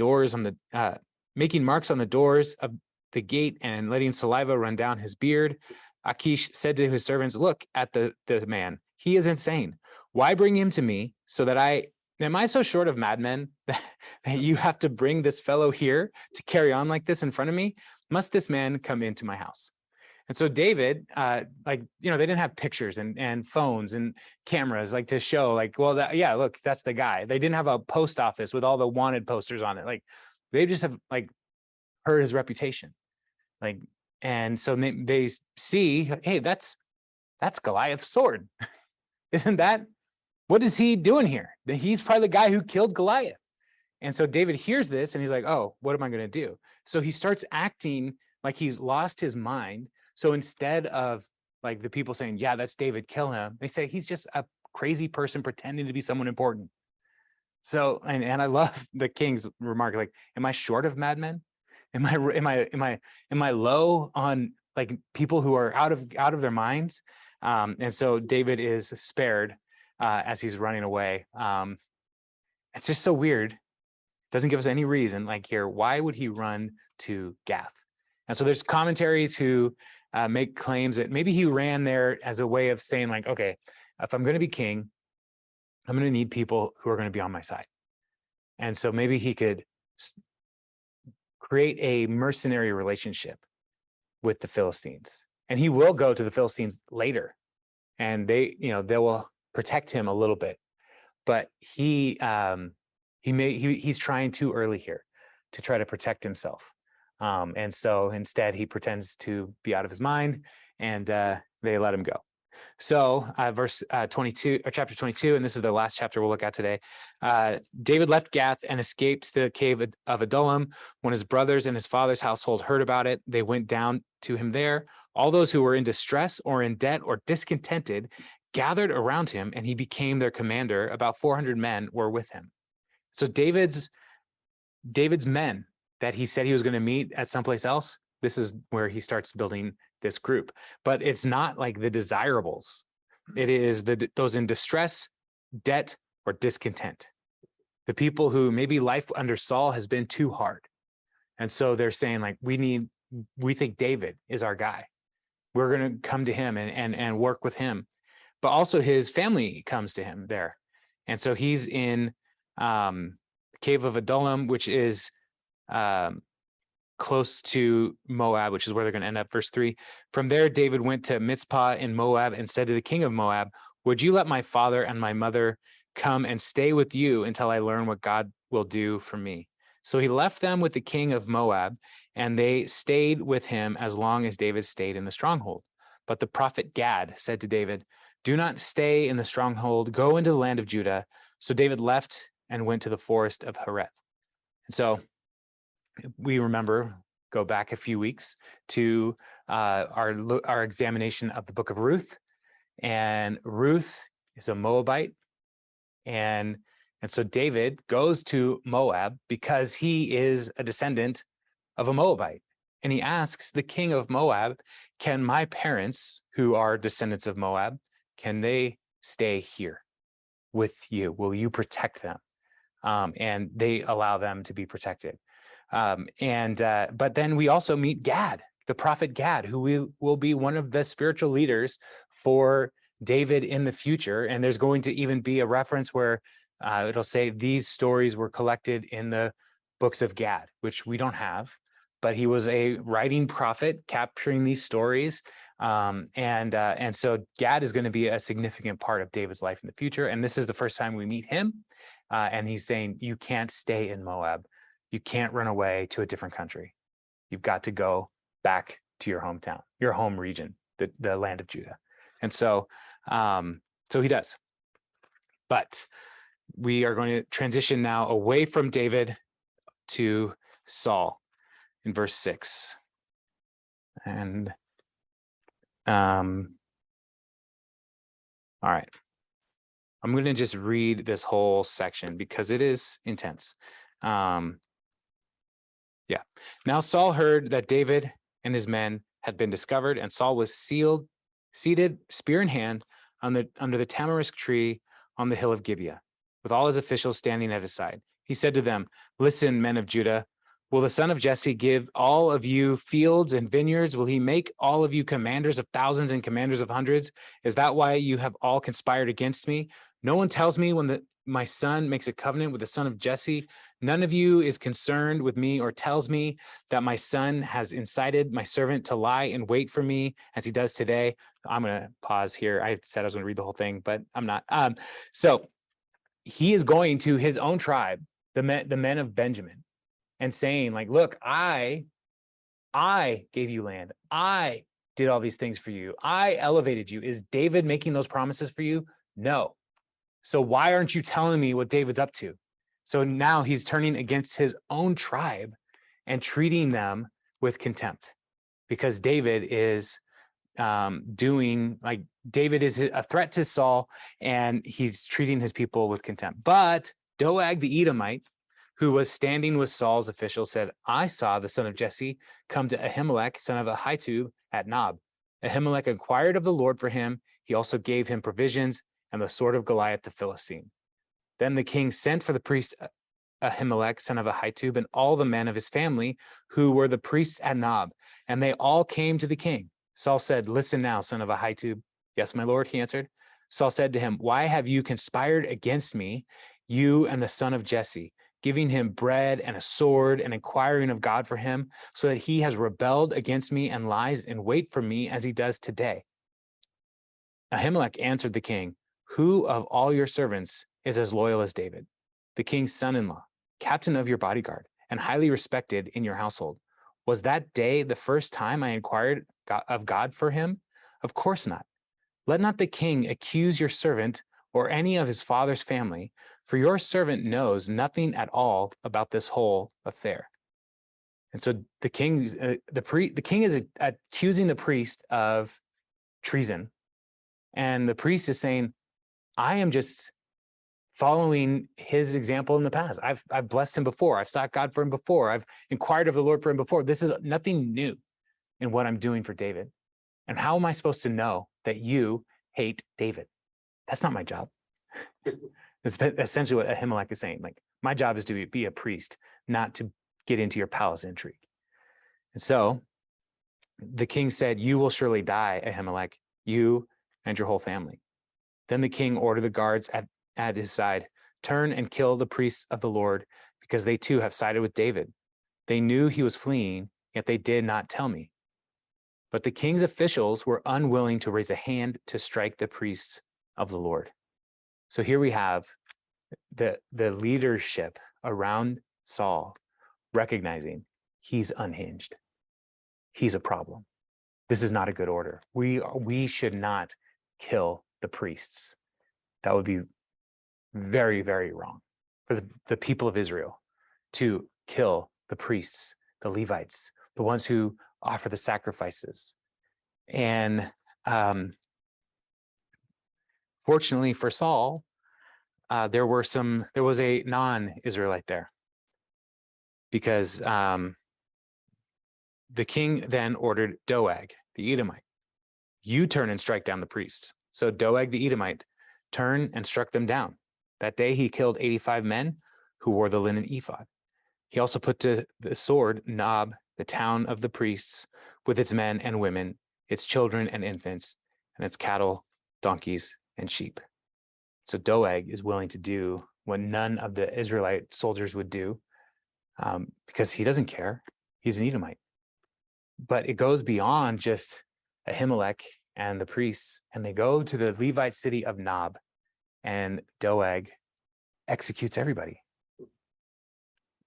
marks on the doors of the gate and letting saliva run down his beard. Achish said to his servants, look at the man. He is insane. Why bring him to me so that I am I so short of madmen that you have to bring this fellow here to carry on like this in front of me? Must this man come into my house? And so David, they didn't have pictures and phones and cameras like to show like, well, yeah, look, that's the guy. They didn't have a post office with all the wanted posters on it. Like they just have like heard his reputation. Like, and so they see, hey, that's Goliath's sword. Isn't that, what is he doing here? He's probably the guy who killed Goliath. And so David hears this and he's like, oh, what am I going to do? So he starts acting like he's lost his mind. So instead of like the people saying, yeah, that's David, kill him, they say he's just a crazy person pretending to be someone important. So, and I love the king's remark, like, am I short of madmen? Am I low on like people who are out of their minds? And so David is spared as he's running away. It's just so weird. Doesn't give us any reason like here. Why would he run to Gath? And so there's commentaries who make claims that maybe he ran there as a way of saying like, okay, if I'm going to be king, I'm going to need people who are going to be on my side. And so maybe he could create a mercenary relationship with the Philistines. And he will go to the Philistines later and they will protect him a little bit. But he's trying too early here to try to protect himself. And so instead he pretends to be out of his mind and they let him go. So verse 22 or chapter 22, and this is the last chapter we'll look at today. David left Gath and escaped the cave of Adullam. When his brothers and his father's household heard about it, they went down to him there. All those who were in distress or in debt or discontented gathered around him, and he became their commander. About 400 men were with him. So David's men that he said he was going to meet at someplace else, this is where he starts building this group. But it's not like the desirables. It is those in distress, debt, or discontent. The people who maybe life under Saul has been too hard. And so they're saying like, we think David is our guy. We're going to come to him and work with him. But also his family comes to him there. And so he's in cave of Adullam, which is close to Moab, which is where they're going to end up. Verse 3, from there, David went to Mizpah in Moab and said to the king of Moab, would you let my father and my mother come and stay with you until I learn what God will do for me? So he left them with the king of Moab, and they stayed with him as long as David stayed in the stronghold. But the prophet Gad said to David, do not stay in the stronghold, go into the land of Judah. So David left and went to the forest of Hereth. And so we remember, go back a few weeks to our examination of the book of Ruth. And Ruth is a Moabite. And so David goes to Moab because he is a descendant of a Moabite. And he asks the king of Moab, can my parents, who are descendants of Moab, can they stay here with you? Will you protect them? And they allow them to be protected. But then we also meet Gad, the prophet Gad, who will be one of the spiritual leaders for David in the future. And there's going to even be a reference where it'll say these stories were collected in the books of Gad, which we don't have, but he was a writing prophet capturing these stories. And so Gad is going to be a significant part of David's life in the future. And this is the first time we meet him. And he's saying, you can't stay in Moab. You can't run away to a different country. You've got to go back to your hometown, your home region, the land of Judah. And so he does. But we are going to transition now away from David to Saul in verse 6. And all right. I'm going to just read this whole section because it is intense. Now Saul heard that David and his men had been discovered, and Saul was seated, spear in hand, under the tamarisk tree on the hill of Gibeah, with all his officials standing at his side. He said to them, listen, men of Judah, will the son of Jesse give all of you fields and vineyards? Will he make all of you commanders of thousands and commanders of hundreds? Is that why you have all conspired against me? No one tells me when my son makes a covenant with the son of Jesse. None of you is concerned with me or tells me that my son has incited my servant to lie and wait for me as he does today. I'm going to pause here. I said I was going to read the whole thing, but I'm not. So he is going to his own tribe, the men of Benjamin, and saying, like, look, I gave you land. I did all these things for you. I elevated you. Is David making those promises for you? No. So why aren't you telling me what David's up to? So now he's turning against his own tribe and treating them with contempt, because David is David is a threat to Saul, and he's treating his people with contempt. But Doeg the Edomite, who was standing with Saul's officials, said, I saw the son of Jesse come to Ahimelech, son of Ahitub, at Nob. Ahimelech inquired of the Lord for him. He also gave him provisions and the sword of Goliath the Philistine. Then the king sent for the priest Ahimelech, son of Ahitub, and all the men of his family who were the priests at Nob, and they all came to the king. Saul said, listen now, son of Ahitub. Yes, my lord, he answered. Saul said to him, why have you conspired against me, you and the son of Jesse, giving him bread and a sword and inquiring of God for him, so that he has rebelled against me and lies in wait for me as he does today? Ahimelech answered the king, who of all your servants is as loyal as David, the king's son-in-law, captain of your bodyguard, and highly respected in your household? Was that day the first time I inquired of God for him? Of course not. Let not the king accuse your servant or any of his father's family, for your servant knows nothing at all about this whole affair. And so the king is accusing the priest of treason, and the priest is saying, I am just following his example in the past. I've blessed him before. I've sought God for him before. I've inquired of the Lord for him before. This is nothing new in what I'm doing for David. And how am I supposed to know that you hate David? That's not my job. That's essentially what Ahimelech is saying. Like, my job is to be a priest, not to get into your palace intrigue. And so the king said, you will surely die, Ahimelech, you and your whole family. Then the king ordered the guards at his side, turn and kill the priests of the Lord, because they too have sided with David. They knew he was fleeing, yet they did not tell me. But the king's officials were unwilling to raise a hand to strike the priests of the Lord. So here we have the leadership around Saul recognizing he's unhinged. He's a problem. This is not a good order. We should not kill the priests. That would be very, very wrong for the people of Israel to kill the priests, the Levites, the ones who offer the sacrifices. And fortunately for Saul, there was a non-Israelite there, because the king then ordered Doeg the Edomite, you turn and strike down the priests. So Doeg the Edomite turned and struck them down. That day he killed 85 men who wore the linen ephod. He also put to the sword Nob, the town of the priests, with its men and women, its children and infants, and its cattle, donkeys, and sheep. So Doeg is willing to do what none of the Israelite soldiers would do, because he doesn't care. He's an Edomite. But it goes beyond just Ahimelech and the priests, and they go to the Levite city of Nob, and Doeg executes everybody.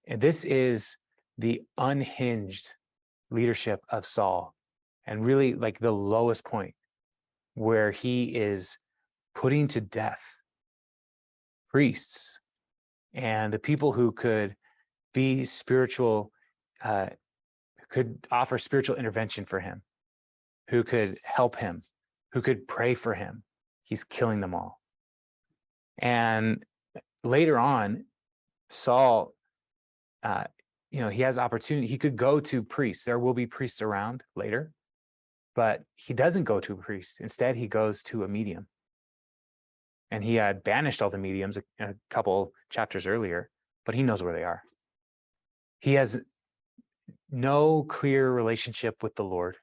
And this is the unhinged leadership of Saul, and really like the lowest point, where he is putting to death priests and the people who could be spiritual, could offer spiritual intervention for him, who could help him, who could pray for him. He's killing them all. And later on, Saul, he has opportunity. He could go to priests. There will be priests around later, but he doesn't go to a priest. Instead, he goes to a medium. And he had banished all the mediums a couple chapters earlier, but he knows where they are. He has no clear relationship with the Lord,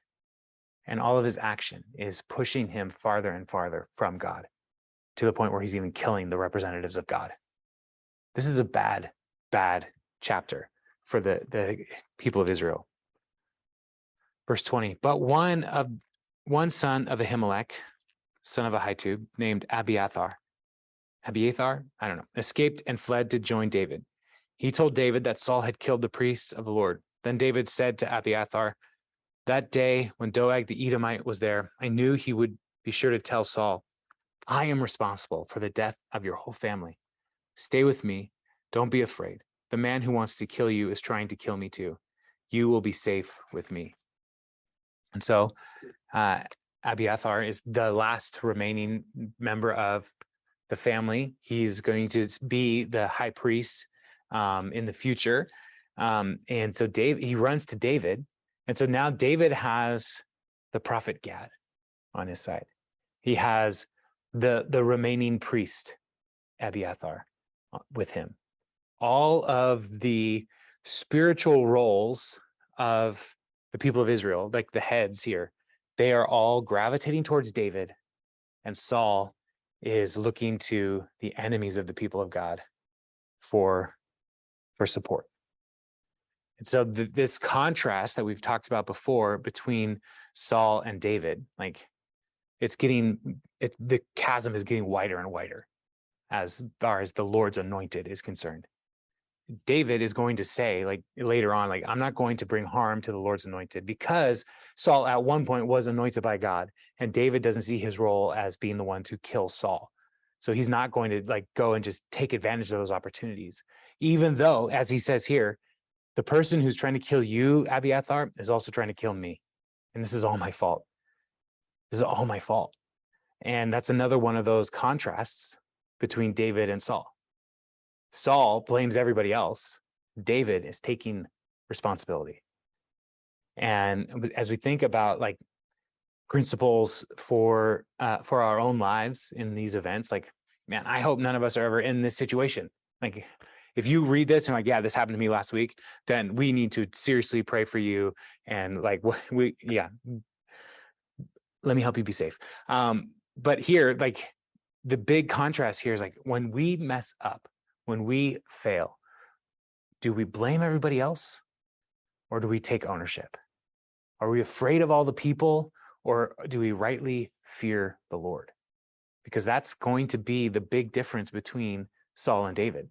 and all of his action is pushing him farther and farther from God, to the point where he's even killing the representatives of God. This is a bad, bad chapter for the people of Israel. Verse 20, but one son of Ahimelech, son of Ahitub, named Abiathar, I don't know, escaped and fled to join David. He told David that Saul had killed the priests of the Lord. Then David said to Abiathar, that day when Doeg the Edomite was there, I knew he would be sure to tell Saul, I am responsible for the death of your whole family. Stay with me. Don't be afraid. The man who wants to kill you is trying to kill me too. You will be safe with me. And so Abiathar is the last remaining member of the family. He's going to be the high priest in the future. And so he runs to David. And so now David has the prophet Gad on his side. He has the remaining priest, Abiathar, with him. All of the spiritual roles of the people of Israel, like the heads here, they are all gravitating towards David, and Saul is looking to the enemies of the people of God for support. And so this contrast that we've talked about before between Saul and David, like the chasm is getting wider and wider as far as the Lord's anointed is concerned. David is going to say, like later on, like, I'm not going to bring harm to the Lord's anointed, because Saul at one point was anointed by God, and David doesn't see his role as being the one to kill Saul. So he's not going to like go and just take advantage of those opportunities, even though, as he says here, the person who's trying to kill you, Abiathar, is also trying to kill me. And this is all my fault. This is all my fault. And that's another one of those contrasts between David and Saul. Saul blames everybody else. David is taking responsibility. And as we think about like principles for our own lives in these events, like, man, I hope none of us are ever in this situation. Like, if you read this and like, yeah, this happened to me last week, then we need to seriously pray for you. And like, let me help you be safe. But here, like, the big contrast here is like, when we mess up, when we fail, do we blame everybody else, or do we take ownership? Are we afraid of all the people, or do we rightly fear the Lord? Because that's going to be the big difference between Saul and David.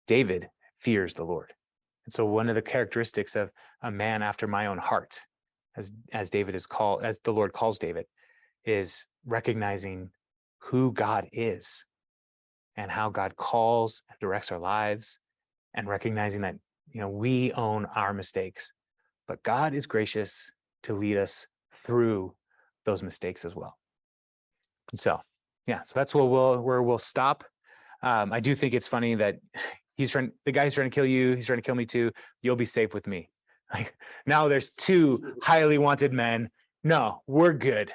David fears the Lord. And so one of the characteristics of a man after my own heart, as David is called, as the Lord calls David, is recognizing who God is and how God calls and directs our lives, and recognizing that, you know, we own our mistakes, but God is gracious to lead us through those mistakes as well. And so, yeah, so that's where we'll stop. I do think it's funny that the guy who's trying to kill you, he's trying to kill me too. You'll be safe with me. Like, now there's two highly wanted men. No, we're good.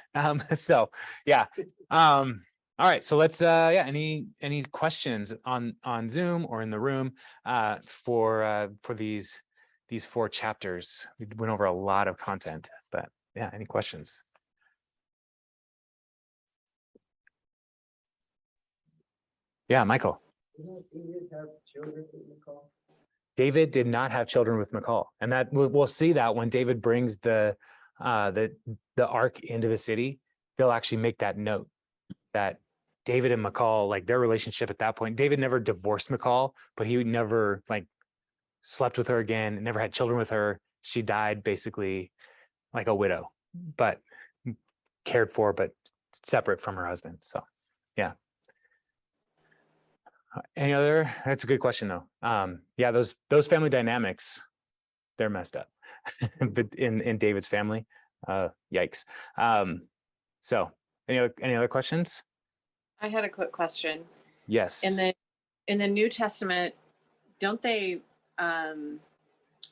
So yeah. All right, so let's any questions on Zoom or in the room for these 4 chapters? We went over a lot of content, but yeah, any questions? Yeah, Michael. Didn't David have children with Michal? David did not have children with Michal, and that we'll see that when David brings the ark into the city, they'll actually make that note that David and Michal, like their relationship at that point, David never divorced Michal, but he never like slept with her again, never had children with her. She died basically like a widow, but cared for, but separate from her husband. So yeah. Any other? That's a good question though. Yeah, those family dynamics, they're messed up. But in David's family, yikes. So any other questions? I had a quick question. Yes. In the New Testament, don't they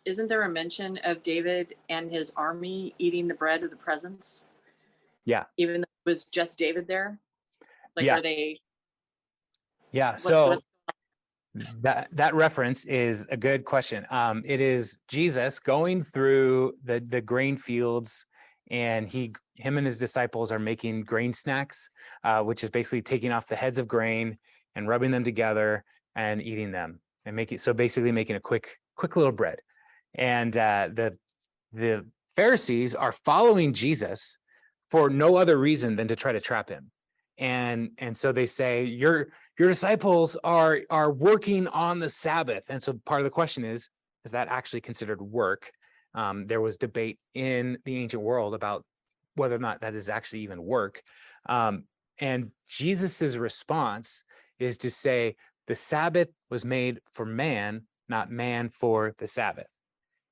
isn't there a mention of David and his army eating the bread of the presence? Yeah. Even though it was just David there? Like, yeah. are they? Yeah. So that reference is a good question. It is Jesus going through the grain fields, and him and his disciples are making grain snacks, which is basically taking off the heads of grain and rubbing them together and eating them and basically making a quick little bread. And the Pharisees are following Jesus for no other reason than to try to trap him. And so they say, your disciples are working on the Sabbath. And so part of the question is that actually considered work? There was debate in the ancient world about whether or not that is actually even work. And Jesus's response is to say, the Sabbath was made for man, not man for the Sabbath.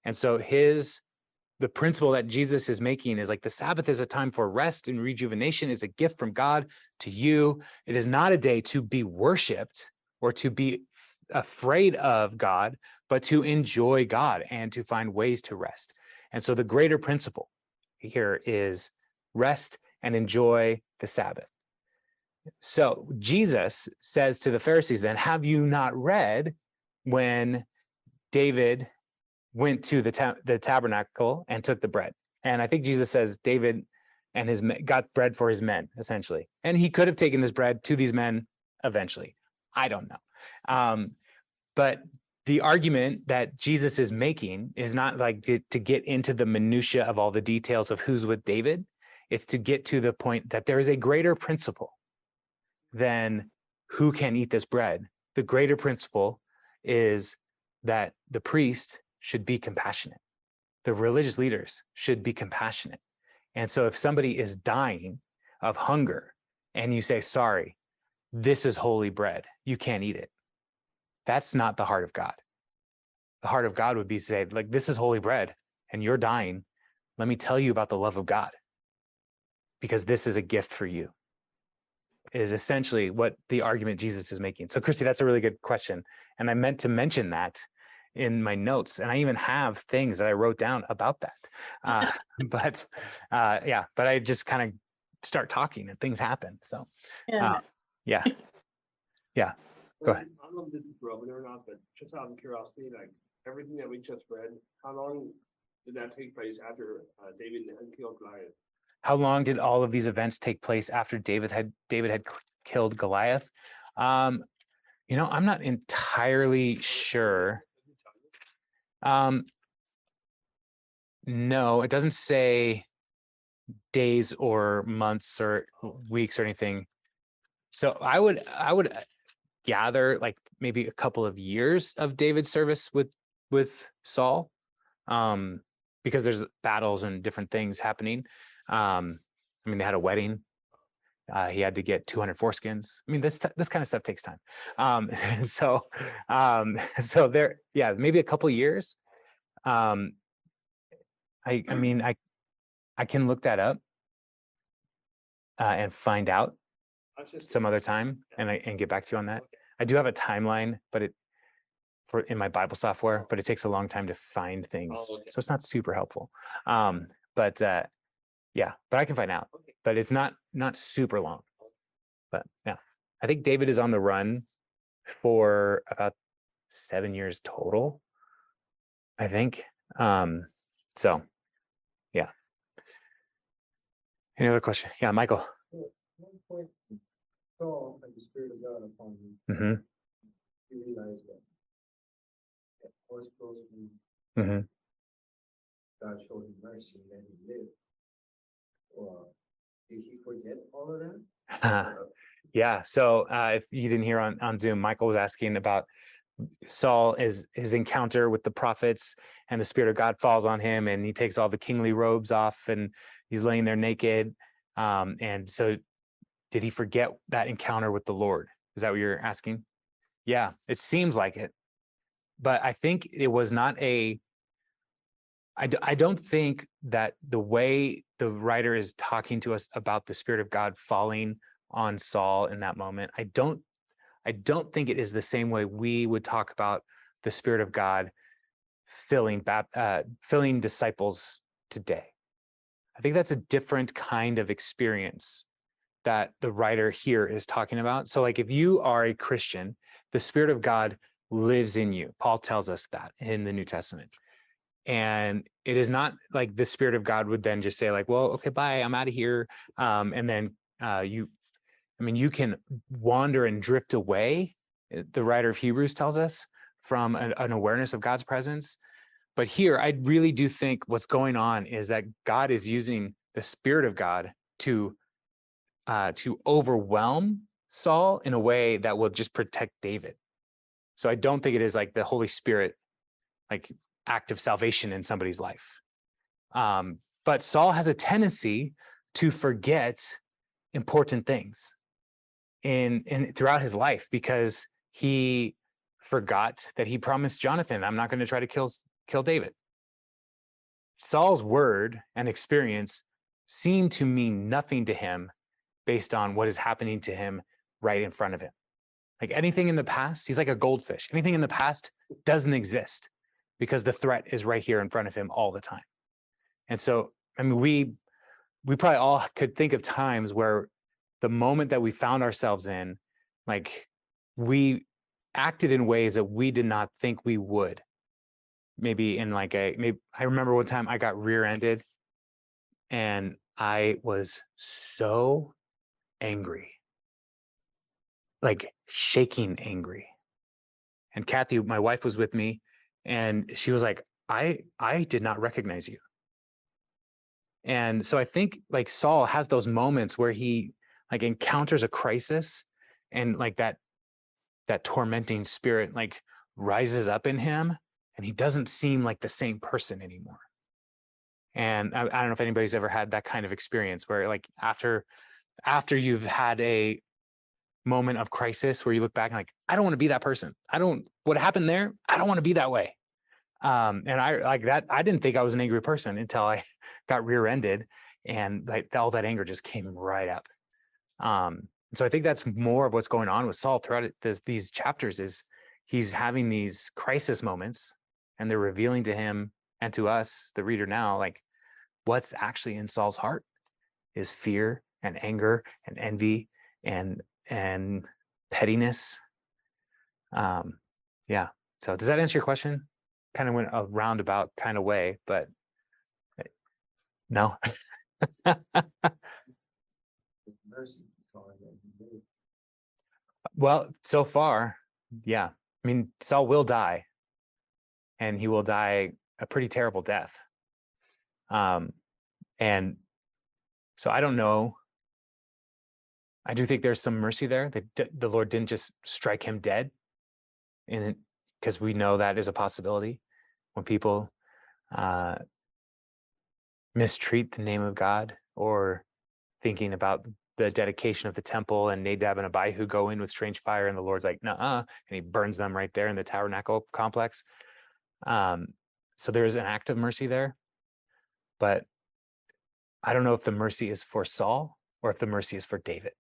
And so the principle that Jesus is making is like the Sabbath is a time for rest and rejuvenation, is a gift from God to you. It is not a day to be worshiped or to be afraid of God, but to enjoy God and to find ways to rest. And so the greater principle here is rest and enjoy the Sabbath. So Jesus says to the Pharisees then, have you not read when David went to the tabernacle and took the bread? And I think Jesus says David and got bread for his men, essentially. And he could have taken this bread to these men eventually. I don't know. But the argument that Jesus is making is not like to get into the minutia of all the details of who's with David. It's to get to the point that there is a greater principle than who can eat this bread. The greater principle is that the priest should be compassionate. The religious leaders should be compassionate. And so if somebody is dying of hunger and you say, sorry, this is holy bread, you can't eat it, that's not the heart of God. The heart of God would be to say, like, this is holy bread and you're dying. Let me tell you about the love of God, because this is a gift for you, is essentially what the argument Jesus is making. So Christy, that's a really good question. And I meant to mention that in my notes, and I even have things that I wrote down about that. But I just kind of start talking and things happen. So yeah. Go ahead. I don't know if this is relevant or not, but just out of curiosity, like everything that we just read, how long did that take place after David had killed Goliath? How long did all of these events take place after David had killed Goliath? I'm not entirely sure. No, it doesn't say days or months or weeks or anything. So I would gather like maybe a couple of years of David's service with Saul, because there's battles and different things happening. They had a wedding. He had to get 200 foreskins. This kind of stuff takes time. So there, yeah, maybe a couple of years. I can look that up and find out some other time and get back to you on that. I do have a timeline, but in my Bible software, but it takes a long time to find things. So it's not super helpful. But I can find out, but it's not super long. But yeah, I think David is on the run for about 7 years total, I think. So yeah. Any other question? Yeah, Michael. At one point, Saul had the Spirit of God upon him. Mm-hmm. He realized that was supposed to be God showed him mercy and then he lived. Well, did he forget all of that? Yeah. So if you didn't hear on Zoom, Michael was asking about Saul, his encounter with the prophets, and the Spirit of God falls on him and he takes all the kingly robes off and he's laying there naked. And so did he forget that encounter with the Lord? Is that what you're asking? Yeah, it seems like it. But I think it was not I don't think that the way the writer is talking to us about the Spirit of God falling on Saul in that moment, I don't think it is the same way we would talk about the Spirit of God filling disciples today. I think that's a different kind of experience that the writer here is talking about. So like if you are a Christian, the Spirit of God lives in you. Paul tells us that in the New Testament. And it is not like the Spirit of God would then just say like, well, okay, bye, I'm out of here. And then you can wander and drift away the writer of Hebrews tells us, from an awareness of God's presence. But here, I really do think what's going on is that God is using the Spirit of God to overwhelm Saul in a way that will just protect David. So I don't think it is like the Holy Spirit, like act of salvation in somebody's life. But Saul has a tendency to forget important things in throughout his life, because he forgot that he promised Jonathan, I'm not going to try to kill David. Saul's word and experience seem to mean nothing to him based on what is happening to him right in front of him. Like anything in the past, he's like a goldfish. Anything in the past doesn't exist because the threat is right here in front of him all the time. And so, I mean, we probably all could think of times where the moment that we found ourselves in, like, we acted in ways that we did not think we would. Maybe I remember one time I got rear-ended and I was so angry, like shaking angry. And Kathy, my wife, was with me, and she was like, I did not recognize you. And so I think like Saul has those moments where he like encounters a crisis, and like that tormenting spirit like rises up in him, and he doesn't seem like the same person anymore. And I don't know if anybody's ever had that kind of experience where like after you've had a moment of crisis where you look back and like, I don't want to be that person. What happened there, I don't want to be that way. And I like that. I didn't think I was an angry person until I got rear-ended, and like all that anger just came right up. So I think that's more of what's going on with Saul throughout these chapters, is he's having these crisis moments, and they're revealing to him and to us, the reader now, like what's actually in Saul's heart is fear and anger and envy and pettiness. Yeah. So does that answer your question? Kind of went a roundabout kind of way, but no. Well, so far, yeah. I mean, Saul will die, and he will die a pretty terrible death. And so I don't know. I do think there's some mercy there, that the Lord didn't just strike him dead, and because we know that is a possibility when people mistreat the name of God, or thinking about the dedication of the temple, and Nadab and Abihu go in with strange fire, and the Lord's like, nuh-uh, and he burns them right there in the tabernacle complex. So there is an act of mercy there, but I don't know if the mercy is for Saul or if the mercy is for David.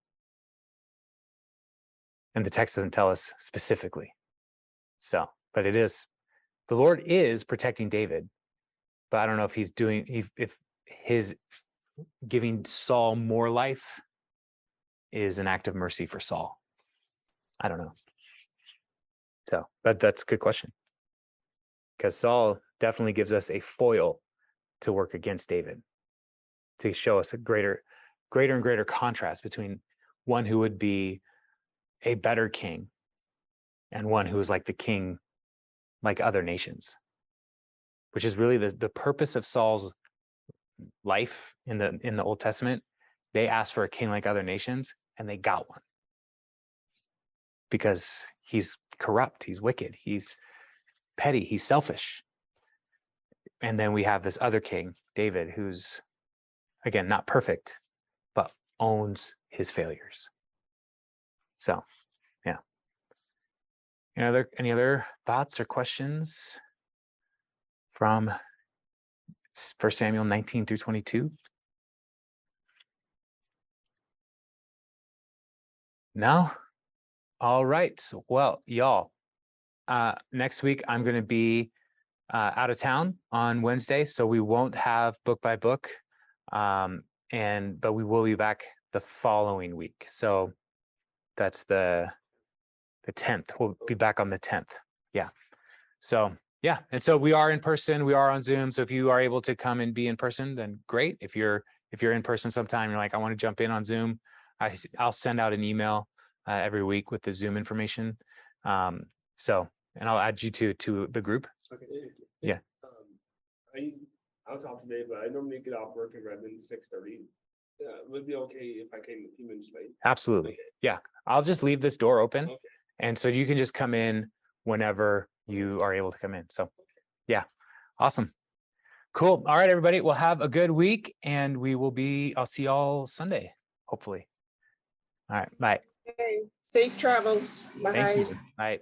And the text doesn't tell us specifically. So, but it is, the Lord is protecting David, but I don't know if he's doing, if his giving Saul more life is an act of mercy for Saul. I don't know. So, but that's a good question, because Saul definitely gives us a foil to work against David, to show us a greater and greater contrast between one who would be a better king and one who is like the king like other nations, which is really the purpose of Saul's life in the Old Testament. They asked for a king like other nations, and they got one, because he's corrupt, he's wicked, he's petty, he's selfish. And then we have this other king, David, who's, again, not perfect, but owns his failures. So, yeah. Any other thoughts or questions from 1 Samuel 19 through 22? No? All right. Well, y'all, next week I'm going to be out of town on Wednesday, so we won't have book by book, but we will be back the following week. So that's the 10th. We'll be back on the 10th. Yeah. So yeah, and so we are in person, we are on Zoom. So if you are able to come and be in person, then great. If you're in person sometime, you're like, I want to jump in on Zoom, I'll send out an email every week with the Zoom information. So, and I'll add you to the group. Okay. Yeah. I was off today, but I normally get off work at Redmond 6:30. Would it be okay if I came a few minutes late? Absolutely. Okay. Yeah. I'll just leave this door open. Okay. And so you can just come in whenever you are able to come in. So yeah, awesome. Cool. All right, everybody. We'll have a good week and I'll see y'all Sunday, hopefully. All right. Bye. Okay, safe travels. Bye. Thank you. Bye.